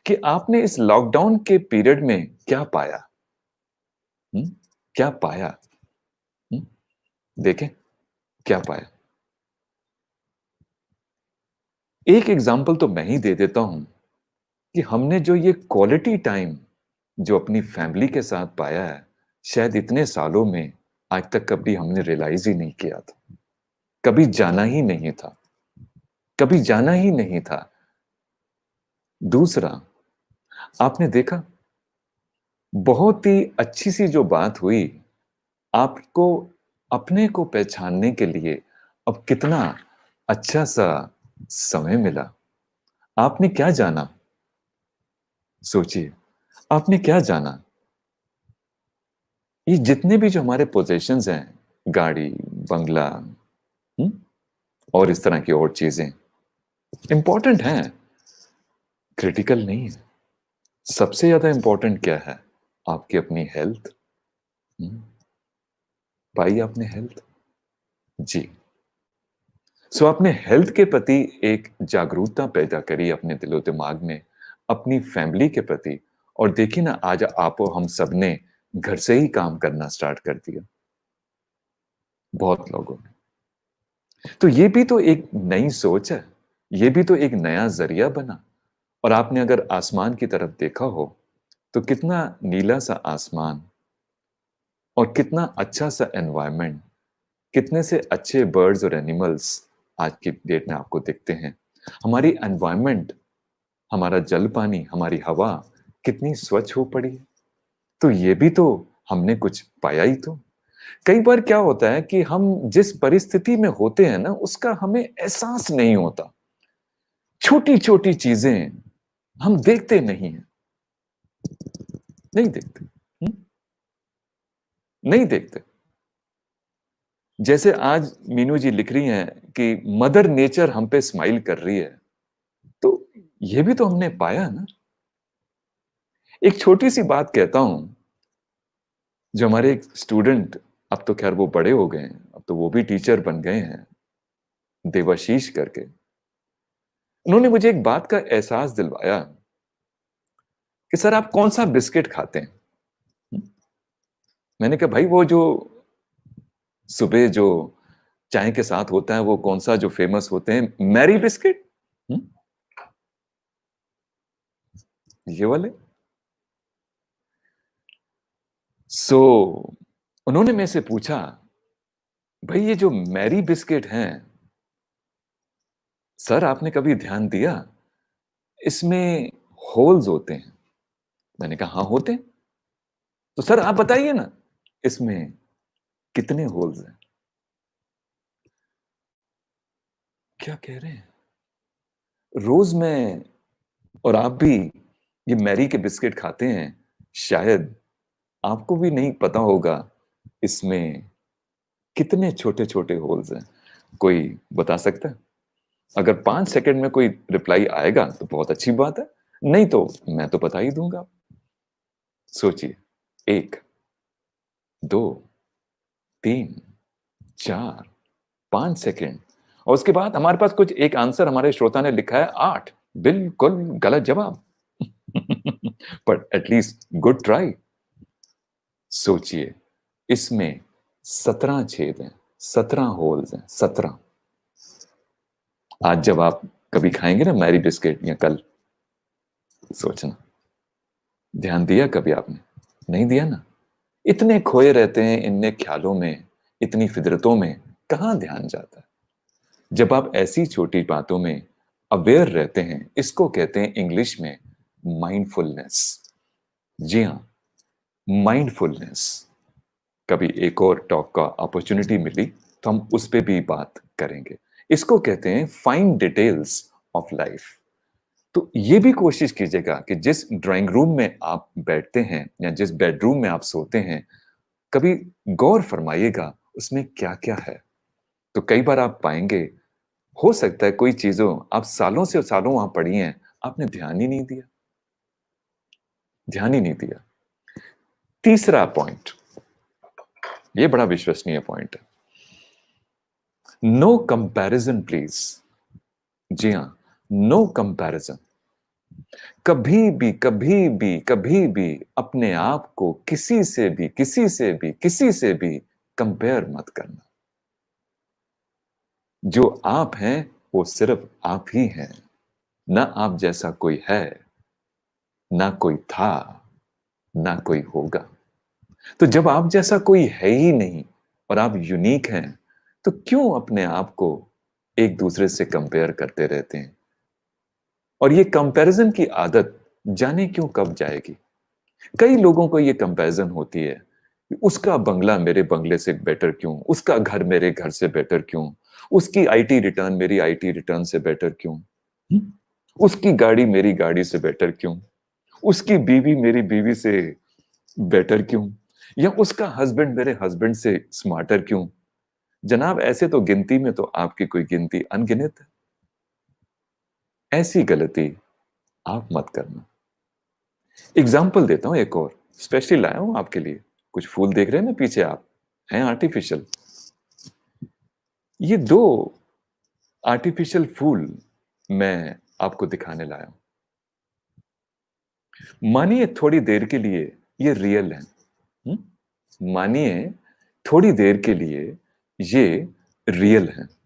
B: कि आपने इस लॉकडाउन के पीरियड में क्या पाया। हुँ? क्या पाया? हुँ? देखें, क्या पाया? एक एग्जांपल तो मैं ही दे देता हूं कि हमने जो ये क्वालिटी टाइम जो अपनी फैमिली के साथ पाया है, शायद इतने सालों में आज तक कभी हमने रियलाइज ही नहीं किया था। कभी जाना ही नहीं था। कभी जाना ही नहीं था। दूसरा, आपने देखा, बहुत ही अच्छी सी जो बात हुई, आपको अपने को पहचानने के लिए अब कितना अच्छा सा समय मिला। आपने क्या जाना? सोचिए, आपने क्या जाना? ये जितने भी जो हमारे पोजेशंस हैं, गाड़ी, बंगला, हुँ? और इस तरह की और चीजें इंपॉर्टेंट हैं, क्रिटिकल नहीं है। सबसे ज्यादा इंपॉर्टेंट क्या है? आपकी अपनी हेल्थ। पाई आपने हेल्थ? जी। सो आपने हेल्थ के प्रति एक जागरूकता पैदा करी अपने दिलो दिमाग में, अपनी फैमिली के प्रति। और देखिए ना, आज आप और हम सब ने घर से ही काम करना स्टार्ट कर दिया, बहुत लोगों ने। तो ये भी तो एक नई सोच है, ये भी तो एक नया जरिया बना। और आपने अगर आसमान की तरफ देखा हो, तो कितना नीला सा आसमान और कितना अच्छा सा एनवायरनमेंट, कितने से अच्छे बर्ड्स और एनिमल्स आज की डेट में आपको दिखते हैं। हमारी एनवायरनमेंट, हमारा जल पानी, हमारी हवा कितनी स्वच्छ हो पड़ी है। तो ये भी तो हमने कुछ पाया ही तो। कई बार क्या होता है कि हम जिस परिस्थिति में होते हैं ना, उसका हमें एहसास नहीं होता। छोटी छोटी चीजें हम देखते नहीं हैं। नहीं देखते। हुँ? नहीं देखते। जैसे आज मीनू जी लिख रही हैं कि मदर नेचर हम पे स्माइल कर रही है, तो ये भी तो हमने पाया ना। एक छोटी सी बात कहता हूं, जो हमारे एक स्टूडेंट, अब तो खैर वो बड़े हो गए हैं, अब तो वो भी टीचर बन गए हैं, देवाशीष करके। उन्होंने मुझे एक बात का एहसास दिलवाया कि सर आप कौन सा बिस्किट खाते हैं? हुँ? मैंने कहा भाई वो जो सुबह जो चाय के साथ होता है, वो कौन सा जो फेमस होते हैं, मैरी बिस्किट? हुँ? ये वाले? सो उन्होंने मेरे से पूछा, भाई ये जो मैरी बिस्किट हैं, सर आपने कभी ध्यान दिया इसमें होल्स होते हैं? मैंने कहा हाँ होते हैं। तो सर आप बताइए ना, इसमें कितने होल्स हैं? क्या कह रहे हैं? रोज मैं और आप भी ये मैरी के बिस्किट खाते हैं, शायद आपको भी नहीं पता होगा इसमें कितने छोटे छोटे होल्स हैं। कोई बता सकता है? अगर 5 सेकंड में कोई रिप्लाई आएगा तो बहुत अच्छी बात है, नहीं तो मैं तो बता ही दूंगा। सोचिए, 1, 2, 3, 4, 5 सेकंड, और उसके बाद हमारे पास कुछ एक आंसर हमारे श्रोता ने लिखा है 8। बिल्कुल गलत जवाब। But at least good try. सोचिए, इसमें 17 छेद हैं, 17 होल्स हैं, 17। आज जब आप कभी खाएंगे ना मैरी बिस्किट, या कल, सोचना, ध्यान दिया कभी आपने? नहीं दिया ना। इतने खोए रहते हैं इनने ख्यालों में, इतनी फितरतों में, कहां ध्यान जाता है। जब आप ऐसी छोटी बातों में अवेयर रहते हैं, इसको कहते हैं इंग्लिश में माइंडफुलनेस। जी हाँ, माइंडफुलनेस। कभी एक और टॉक का अपॉर्चुनिटी मिली तो हम उस पे भी बात करेंगे। इसको कहते हैं फाइन डिटेल्स ऑफ लाइफ। तो ये भी कोशिश कीजिएगा कि जिस ड्राइंग रूम में आप बैठते हैं या जिस बेडरूम में आप सोते हैं, कभी गौर फरमाइएगा उसमें क्या-क्या है। तो कई बार आप पाएँगे, हो सकता है कोई चीज़ों आप सालों से सालों वहाँ पड़ी हैं, आपने ध्यान ही नहीं दिया। तीसरा पॉइंट, ये बड़ा विश्वसनीय पॉइंट है। No comparison please. जी हाँ, नो कंपैरिज़न। कभी भी अपने आप को किसी से भी कंपेयर मत करना। जो आप हैं, वो सिर्फ आप ही हैं। ना आप जैसा कोई है, ना कोई था, ना कोई होगा। तो जब आप जैसा कोई है ही नहीं और आप यूनिक हैं, तो क्यों अपने आप को एक दूसरे से कंपेयर करते रहते हैं? और ये कंपैरिजन की आदत जाने क्यों कब जाएगी? कई लोगों को ये कंपैरिजन होती है कि उसका बंगला मेरे बंगले से बेटर क्यों? उसका घर मेरे घर से बेटर क्यों? उसकी आईटी रिटर्न मेरी आईटी रिटर्न से बेटर क्यों? हुँ? उसकी गाड़ी मेरी गाड़ी से बेटर क्यों? उसकी बीवी मेरी बीवी से बेटर क्यों? या उसका हस्बैंड मेरे हस्बैंड से स्मार्टर क्यों? जनाब, ऐसे तो गिनती में तो आपकी कोई गिनती अनगिनत है। ऐसी गलती आप मत करना। एग्जाम्पल देता हूं एक और, स्पेशली लाया हूं आपके लिए। कुछ फूल देख रहे हैं ना पीछे आप, हैं आर्टिफिशियल। ये दो आर्टिफिशियल फूल मैं आपको दिखाने लाया हूं। मानिए थोड़ी देर के लिए ये रियल है। हुँ? मानिए थोड़ी देर के लिए ये रियल है।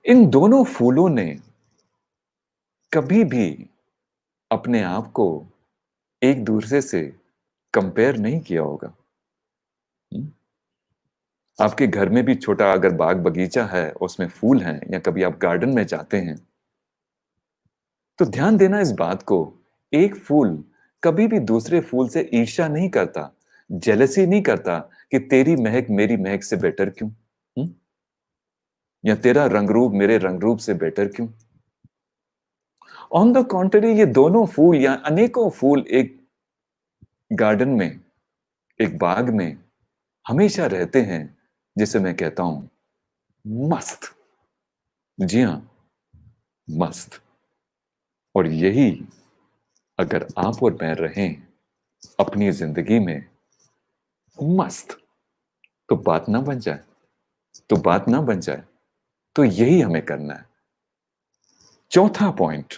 B: इन दोनों फूलों ने कभी भी अपने आप को एक दूसरे से कंपेयर नहीं किया होगा। हुँ? आपके घर में भी छोटा अगर बाग बगीचा है, उसमें फूल हैं या कभी आप गार्डन में जाते हैं, तो ध्यान देना इस बात को, एक फूल कभी भी दूसरे फूल से ईर्ष्या नहीं करता, जेलसी नहीं करता कि तेरी महक मेरी महक से बेटर क्यों? हुँ? या तेरा रंग रूप मेरे रंग रूप से बेटर क्यों? ऑन द कॉन्ट्ररी, ये दोनों फूल या अनेकों फूल एक गार्डन में, एक बाग में हमेशा रहते हैं, जिसे मैं कहता हूं मस्त। जी हां, मस्त। और यही अगर आप और मैं रहें अपनी जिंदगी में मस्त, तो बात ना बन जाए। तो यही हमें करना है। चौथा पॉइंट,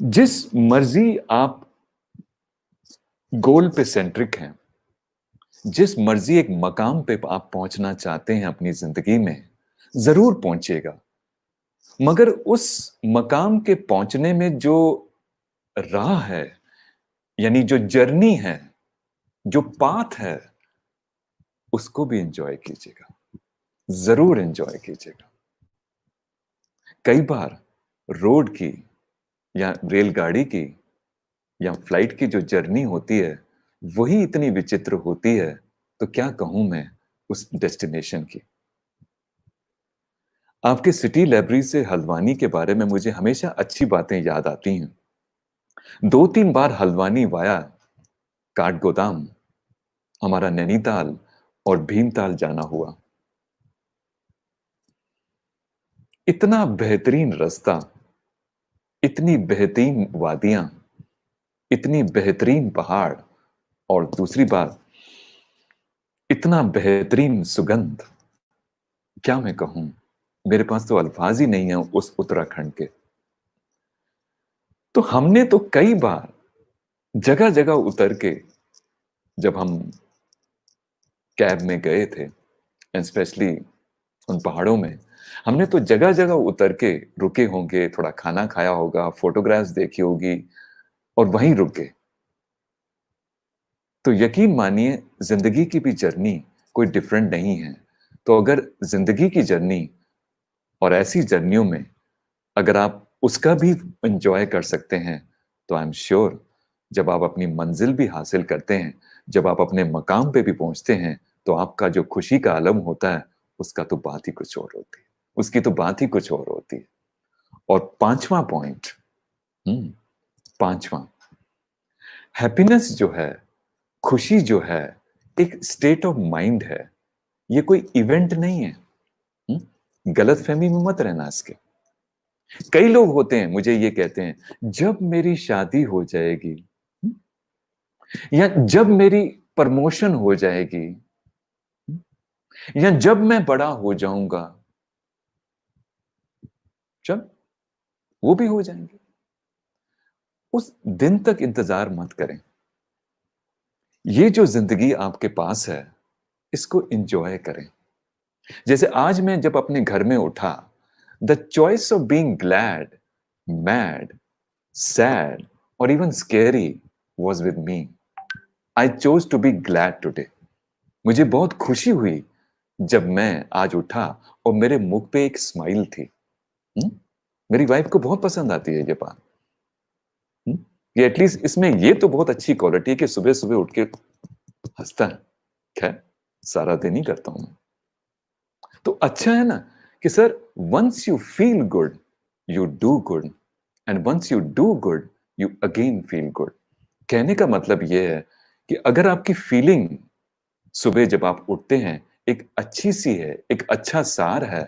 B: जिस मर्जी आप गोल पे सेंट्रिक हैं, जिस मर्जी एक मकाम पे आप पहुंचना चाहते हैं अपनी जिंदगी में, जरूर पहुंचिएगा। मगर उस मकाम के पहुंचने में जो राह है, यानी जो जर्नी है, जो पाथ है, उसको भी एंजॉय कीजिएगा। जरूर एंजॉय कीजिएगा। कई बार रोड की या रेलगाड़ी की या फ्लाइट की जो जर्नी होती है, वही इतनी विचित्र होती है, तो क्या कहूं मैं उस डेस्टिनेशन की। आपके सिटी लाइब्रेरी से हल्द्वानी के बारे में मुझे हमेशा अच्छी बातें याद आती हैं। 2-3 बार हल्द्वानी वाया काठगोदाम हमारा नैनीताल और भीमताल जाना हुआ। इतना बेहतरीन रास्ता, इतनी बेहतरीन वादियां, इतनी बेहतरीन पहाड़, और दूसरी बात, इतना बेहतरीन सुगंध, क्या मैं कहूं। मेरे पास तो अल्फाज ही नहीं है उस उत्तराखंड के। तो हमने तो कई बार जगह जगह उतर के, जब हम कैब में गए थे, एंड स्पेशली उन पहाड़ों में, हमने तो जगह जगह उतर के रुके होंगे, थोड़ा खाना खाया होगा, फोटोग्राफ्स देखी होगी, और वहीं रुक गए। तो यकीन मानिए, जिंदगी की भी जर्नी कोई डिफरेंट नहीं है। तो अगर जिंदगी की जर्नी और ऐसी जर्नियों में अगर आप उसका भी एंजॉय कर सकते हैं, तो आई एम श्योर जब आप अपनी मंजिल भी हासिल करते हैं, जब आप अपने मकाम पे भी पहुंचते हैं, तो आपका जो खुशी का आलम होता है, उसका तो बात ही कुछ और होती है। उसकी तो बात ही कुछ और होती है। और पांचवा पॉइंट, पांचवा, हैप्पीनेस जो है, खुशी जो है, एक स्टेट ऑफ माइंड है, ये कोई इवेंट नहीं है। गलत फहमी में मत रहना इसके। कई लोग होते हैं मुझे ये कहते हैं, जब मेरी शादी हो जाएगी, या जब मेरी प्रमोशन हो जाएगी, या जब मैं बड़ा हो जाऊंगा, जब वो भी हो जाएंगे। उस दिन तक इंतजार मत करें। ये जो जिंदगी आपके पास है, इसको एंजॉय करें। जैसे आज मैं जब अपने घर में उठा, the choice of being glad, mad, sad और even scary was with me. I chose to be glad today. मुझे बहुत खुशी हुई जब मैं आज उठा और मेरे मुख पे एक स्माइल थी। मेरी वाइफ को बहुत पसंद आती है ये बात। ये एटलीस्ट इसमें ये तो बहुत अच्छी क्वालिटी है कि सुबह सुबह उठ के हंसता है। खैर, सारा दिन ही करता हूं मैं। तो अच्छा है ना कि sir, once you feel good you do good, and once you do good you again feel good. कहने का मतलब यह है कि अगर आपकी फीलिंग सुबह जब आप उठते हैं एक अच्छी सी है, एक अच्छा सार है,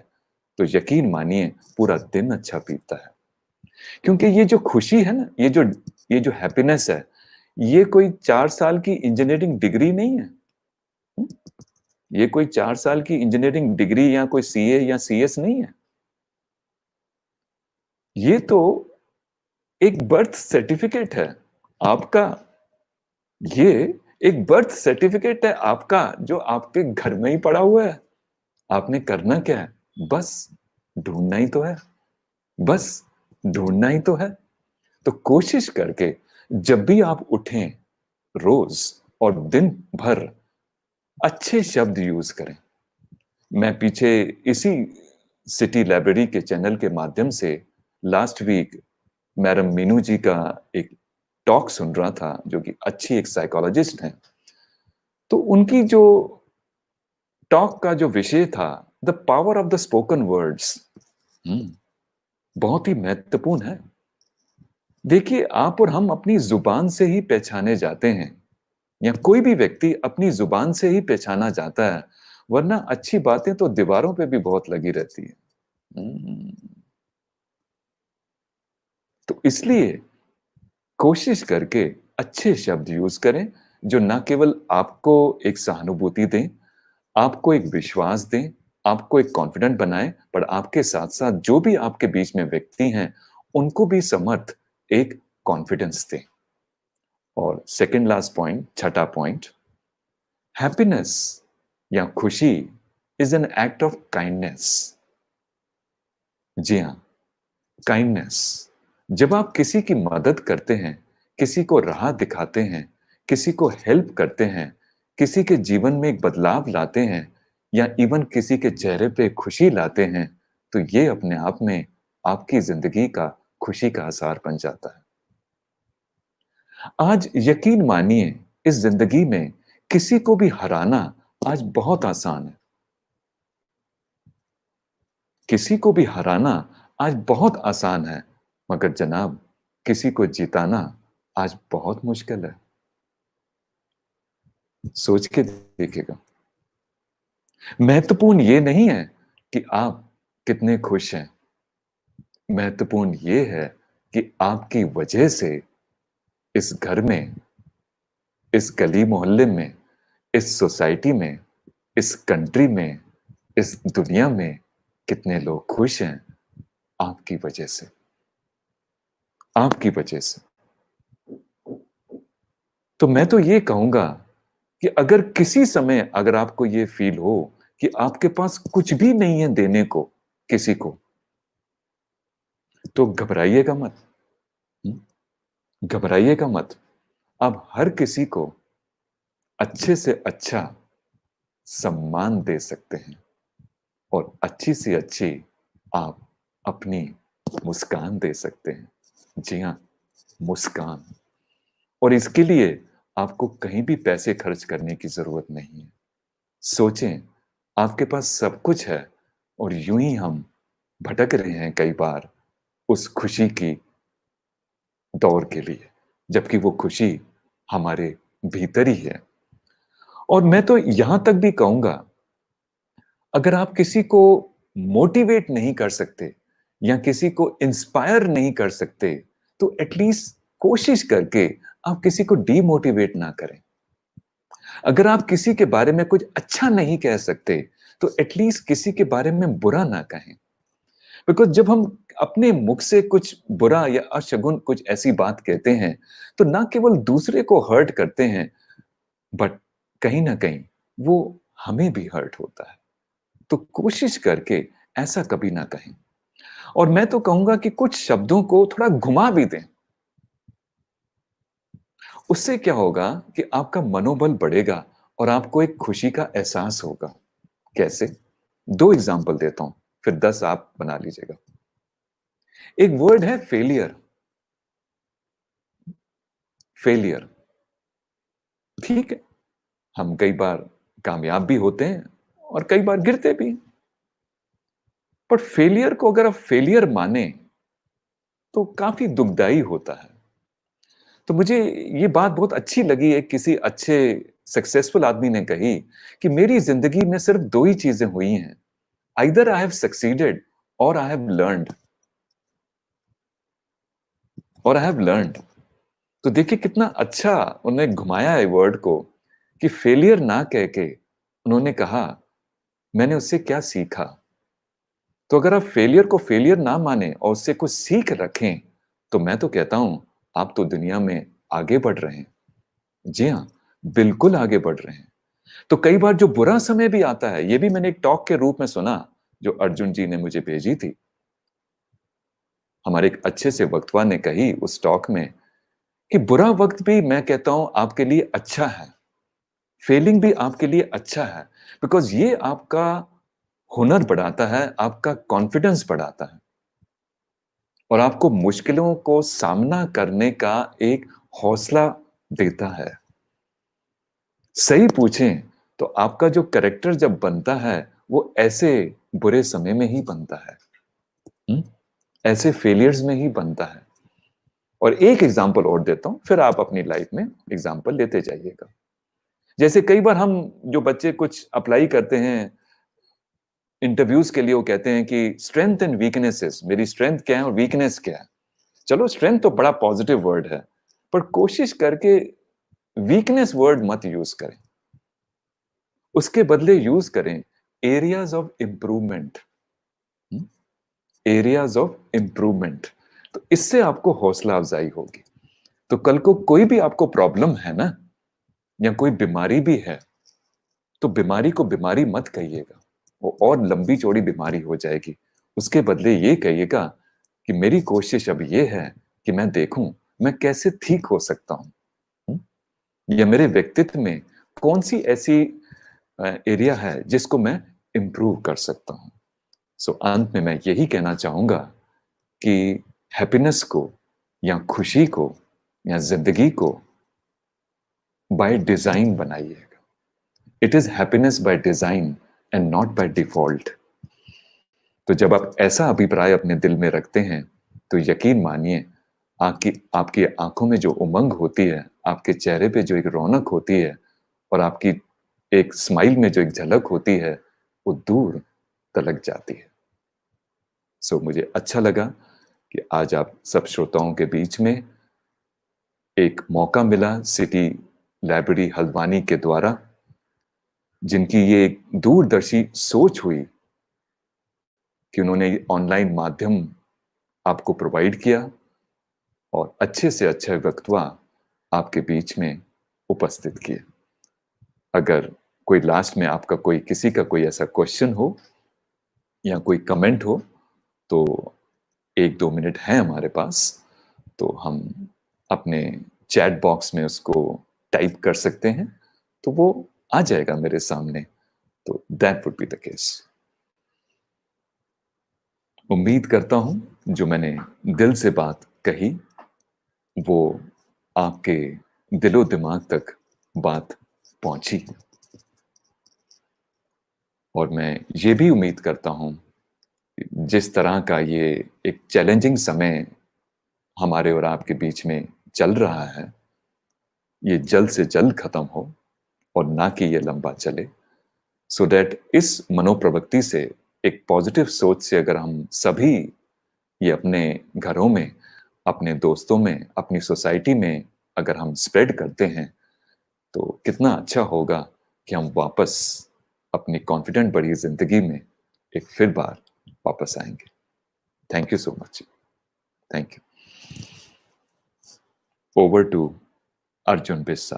B: तो यकीन मानिए पूरा दिन अच्छा बीतता है। क्योंकि ये जो खुशी है ना, ये जो हैप्पीनेस है, ये कोई 4 साल की इंजीनियरिंग डिग्री नहीं है। ये कोई 4 साल की इंजीनियरिंग डिग्री या कोई सीए या सीएस नहीं है। ये तो एक बर्थ सर्टिफिकेट है आपका। ये एक बर्थ सर्टिफिकेट है आपका, जो आपके घर में ही पड़ा हुआ है। आपने करना क्या है? बस ढूंढना ही तो है। बस ढूंढना ही तो है। तो कोशिश करके जब भी आप उठें रोज और दिन भर अच्छे शब्द यूज करें। मैं पीछे इसी सिटी लाइब्रेरी के चैनल के माध्यम से लास्ट वीक मैडम मीनू जी का एक टॉक सुन रहा था, जो कि अच्छी एक साइकोलॉजिस्ट हैं। तो उनकी जो टॉक का जो विषय था, the power of the spoken words, बहुत ही महत्वपूर्ण है। देखिए, आप और हम अपनी जुबान से ही पहचाने जाते हैं, या कोई भी व्यक्ति अपनी जुबान से ही पहचाना जाता है, वरना अच्छी बातें तो दीवारों पे भी बहुत लगी रहती है। तो इसलिए कोशिश करके अच्छे शब्द यूज करें, जो ना केवल आपको एक सहानुभूति दें, आपको एक विश्वास दें, आपको एक कॉन्फिडेंट बनाए, पर आपके साथ साथ जो भी आपके बीच में व्यक्ति हैं, उनको भी समर्थ एक कॉन्फिडेंस दें। और सेकंड लास्ट पॉइंट, छठा पॉइंट, हैप्पीनेस या खुशी is an act of kindness. जी हाँ, काइंडनेस। जब आप किसी की मदद करते हैं, किसी को राह दिखाते हैं, किसी को हेल्प करते हैं, किसी के जीवन में एक बदलाव लाते हैं, या इवन किसी के चेहरे पे खुशी लाते हैं, तो ये अपने आप में आपकी जिंदगी का खुशी का आसार बन जाता है। आज यकीन मानिए, इस जिंदगी में किसी को भी हराना आज बहुत आसान है। किसी को भी हराना आज बहुत आसान है, मगर जनाब, किसी को जिताना आज बहुत मुश्किल है। सोच के देखिएगा। महत्वपूर्ण ये नहीं है कि आप कितने खुश हैं। महत्वपूर्ण ये है कि आपकी वजह से इस घर में, इस गली मोहल्ले में, इस सोसाइटी में, इस कंट्री में, इस दुनिया में कितने लोग खुश हैं। आपकी वजह से, आपकी वजह से। तो मैं तो ये कहूंगा कि अगर किसी समय अगर आपको ये फील हो कि आपके पास कुछ भी नहीं है देने को किसी को, तो घबराइएगा मत। घबराइएगा मत। आप हर किसी को अच्छे से अच्छा सम्मान दे सकते हैं, और अच्छी से अच्छी आप अपनी मुस्कान दे सकते हैं। जी हाँ, मुस्कान। और इसके लिए आपको कहीं भी पैसे खर्च करने की जरूरत नहीं है। सोचें, आपके पास सब कुछ है, और यूं ही हम भटक रहे हैं कई बार, उस खुशी की दौर के लिए, जबकि वो खुशी हमारे भीतर ही है। और मैं तो यहां तक भी कहूंगा, अगर आप किसी को मोटिवेट नहीं कर सकते या किसी को इंस्पायर नहीं कर सकते, तो एटलीस्ट कोशिश करके आप किसी को डीमोटिवेट ना करें। अगर आप किसी के बारे में कुछ अच्छा नहीं कह सकते, तो एटलीस्ट किसी के बारे में बुरा ना कहें। बिकॉज जब हम अपने मुख से कुछ बुरा या अशगुन कुछ ऐसी बात कहते हैं, तो ना केवल दूसरे को हर्ट करते हैं, बट कहीं ना कहीं वो हमें भी हर्ट होता है। तो कोशिश करके ऐसा कभी ना कहें। और मैं तो कहूंगा कि कुछ शब्दों को थोड़ा घुमा भी दें। उससे क्या होगा कि आपका मनोबल बढ़ेगा और आपको एक खुशी का एहसास होगा। कैसे? 2 एग्जाम्पल देता हूं, फिर 10 आप बना लीजिएगा। एक वर्ड है फेलियर। फेलियर, ठीक है, हम कई बार कामयाब भी होते हैं और कई बार गिरते भी। पर फेलियर को अगर आप फेलियर माने, तो काफी दुखदाई होता है। तो मुझे ये बात बहुत अच्छी लगी, एक किसी अच्छे सक्सेसफुल आदमी ने कही कि मेरी जिंदगी में सिर्फ 2 ही चीजें हुई हैं, आइदर आई हैव सक्सीडेड और आई हैव लर्नड। और आई हैव लर्नड। तो देखिए कितना अच्छा उन्होंने घुमाया है वर्ड को, कि फेलियर ना कह के उन्होंने कहा मैंने उससे क्या सीखा। तो अगर आप फेलियर को फेलियर ना माने और उससे कुछ सीख रखें, तो मैं तो कहता हूं आप तो दुनिया में आगे बढ़ रहे हैं। जी हाँ, बिल्कुल आगे बढ़ रहे हैं। तो कई बार जो बुरा समय भी आता है, ये भी मैंने एक टॉक के रूप में सुना, जो अर्जुन जी ने मुझे भेजी थी। हमारे एक अच्छे से वक्तवा ने कही उस टॉक में कि बुरा वक्त भी मैं कहता हूं आपके लिए अच्छा है, फेलिंग भी आपके लिए अच्छा है। बिकॉज ये आपका हुनर बढ़ाता है, आपका कॉन्फिडेंस बढ़ाता है और आपको मुश्किलों को सामना करने का एक हौसला देता है। सही पूछें तो आपका जो कैरेक्टर जब बनता है, वो ऐसे बुरे समय में ही बनता है। हुँ? ऐसे फेलियर्स में ही बनता है। और एक एग्जांपल और देता हूं, फिर आप अपनी लाइफ में एग्जांपल लेते जाइएगा। जैसे कई बार हम जो बच्चे कुछ अप्लाई करते हैं इंटरव्यूज के लिए, वो कहते हैं कि स्ट्रेंथ एंड वीकनेसेस, मेरी स्ट्रेंथ क्या है और वीकनेस क्या है। चलो, स्ट्रेंथ तो बड़ा पॉजिटिव वर्ड है, पर कोशिश करके वीकनेस वर्ड मत यूज करें। उसके बदले यूज करें areas of improvement. Areas of improvement. तो इससे आपको हौसला अफजाई होगी। तो कल को कोई भी आपको प्रॉब्लम है ना, या कोई बीमारी भी है, तो बीमारी को बीमारी मत कहिएगा, वो और लंबी चौड़ी बीमारी हो जाएगी। उसके बदले ये कहिएगा कि मेरी कोशिश अब ये है कि मैं देखूं मैं कैसे ठीक हो सकता हूं, या मेरे व्यक्तित्व में कौन सी ऐसी एरिया है जिसको मैं इंप्रूव कर सकता हूं। सो अंत में मैं यही कहना चाहूंगा कि हैप्पीनेस को या खुशी को या जिंदगी को बाय डिजाइन बनाइएगा। It is happiness by design and not by default. तो जब आप ऐसा अभिप्राय अपने दिल में रखते हैं, तो यकीन मानिए आपकी आपकी आंखों में जो उमंग होती है, आपके चेहरे पे जो एक रौनक होती है और आपकी एक स्माइल में जो एक झलक होती है, वो दूर तलक जाती है। सो मुझे अच्छा लगा कि आज आप सब श्रोताओं के बीच में एक मौका मिला सिटी लाइब्रेरी हल्द्वानी के द्वारा, जिनकी ये एक दूरदर्शी सोच हुई कि उन्होंने ऑनलाइन माध्यम आपको प्रोवाइड किया और अच्छे से अच्छे वक्तवा आपके बीच में उपस्थित किए। अगर कोई लास्ट में आपका कोई किसी का कोई ऐसा क्वेश्चन हो या कोई कमेंट हो, तो 1-2 मिनट है हमारे पास, तो हम अपने चैट बॉक्स में उसको टाइप कर सकते हैं, तो वो आ जाएगा मेरे सामने। तो that would be the case. उम्मीद करता हूं जो मैंने दिल से बात कही, वो आपके दिलो दिमाग तक बात पहुंची। और मैं ये भी उम्मीद करता हूं जिस तरह का ये एक चैलेंजिंग समय हमारे और आपके बीच में चल रहा है, ये जल्द से जल्द खत्म हो और ना कि ये लंबा चले, सो दैट इस मनोप्रवृत्ति से, एक पॉजिटिव सोच से अगर हम सभी ये अपने घरों में, अपने दोस्तों में, अपनी सोसाइटी में अगर हम स्प्रेड करते हैं, तो कितना अच्छा होगा कि हम वापस अपनी कॉन्फिडेंट बड़ी जिंदगी में एक फिर बार वापस आएंगे। Thank you so much. Thank you. Over to Arjun Bissa.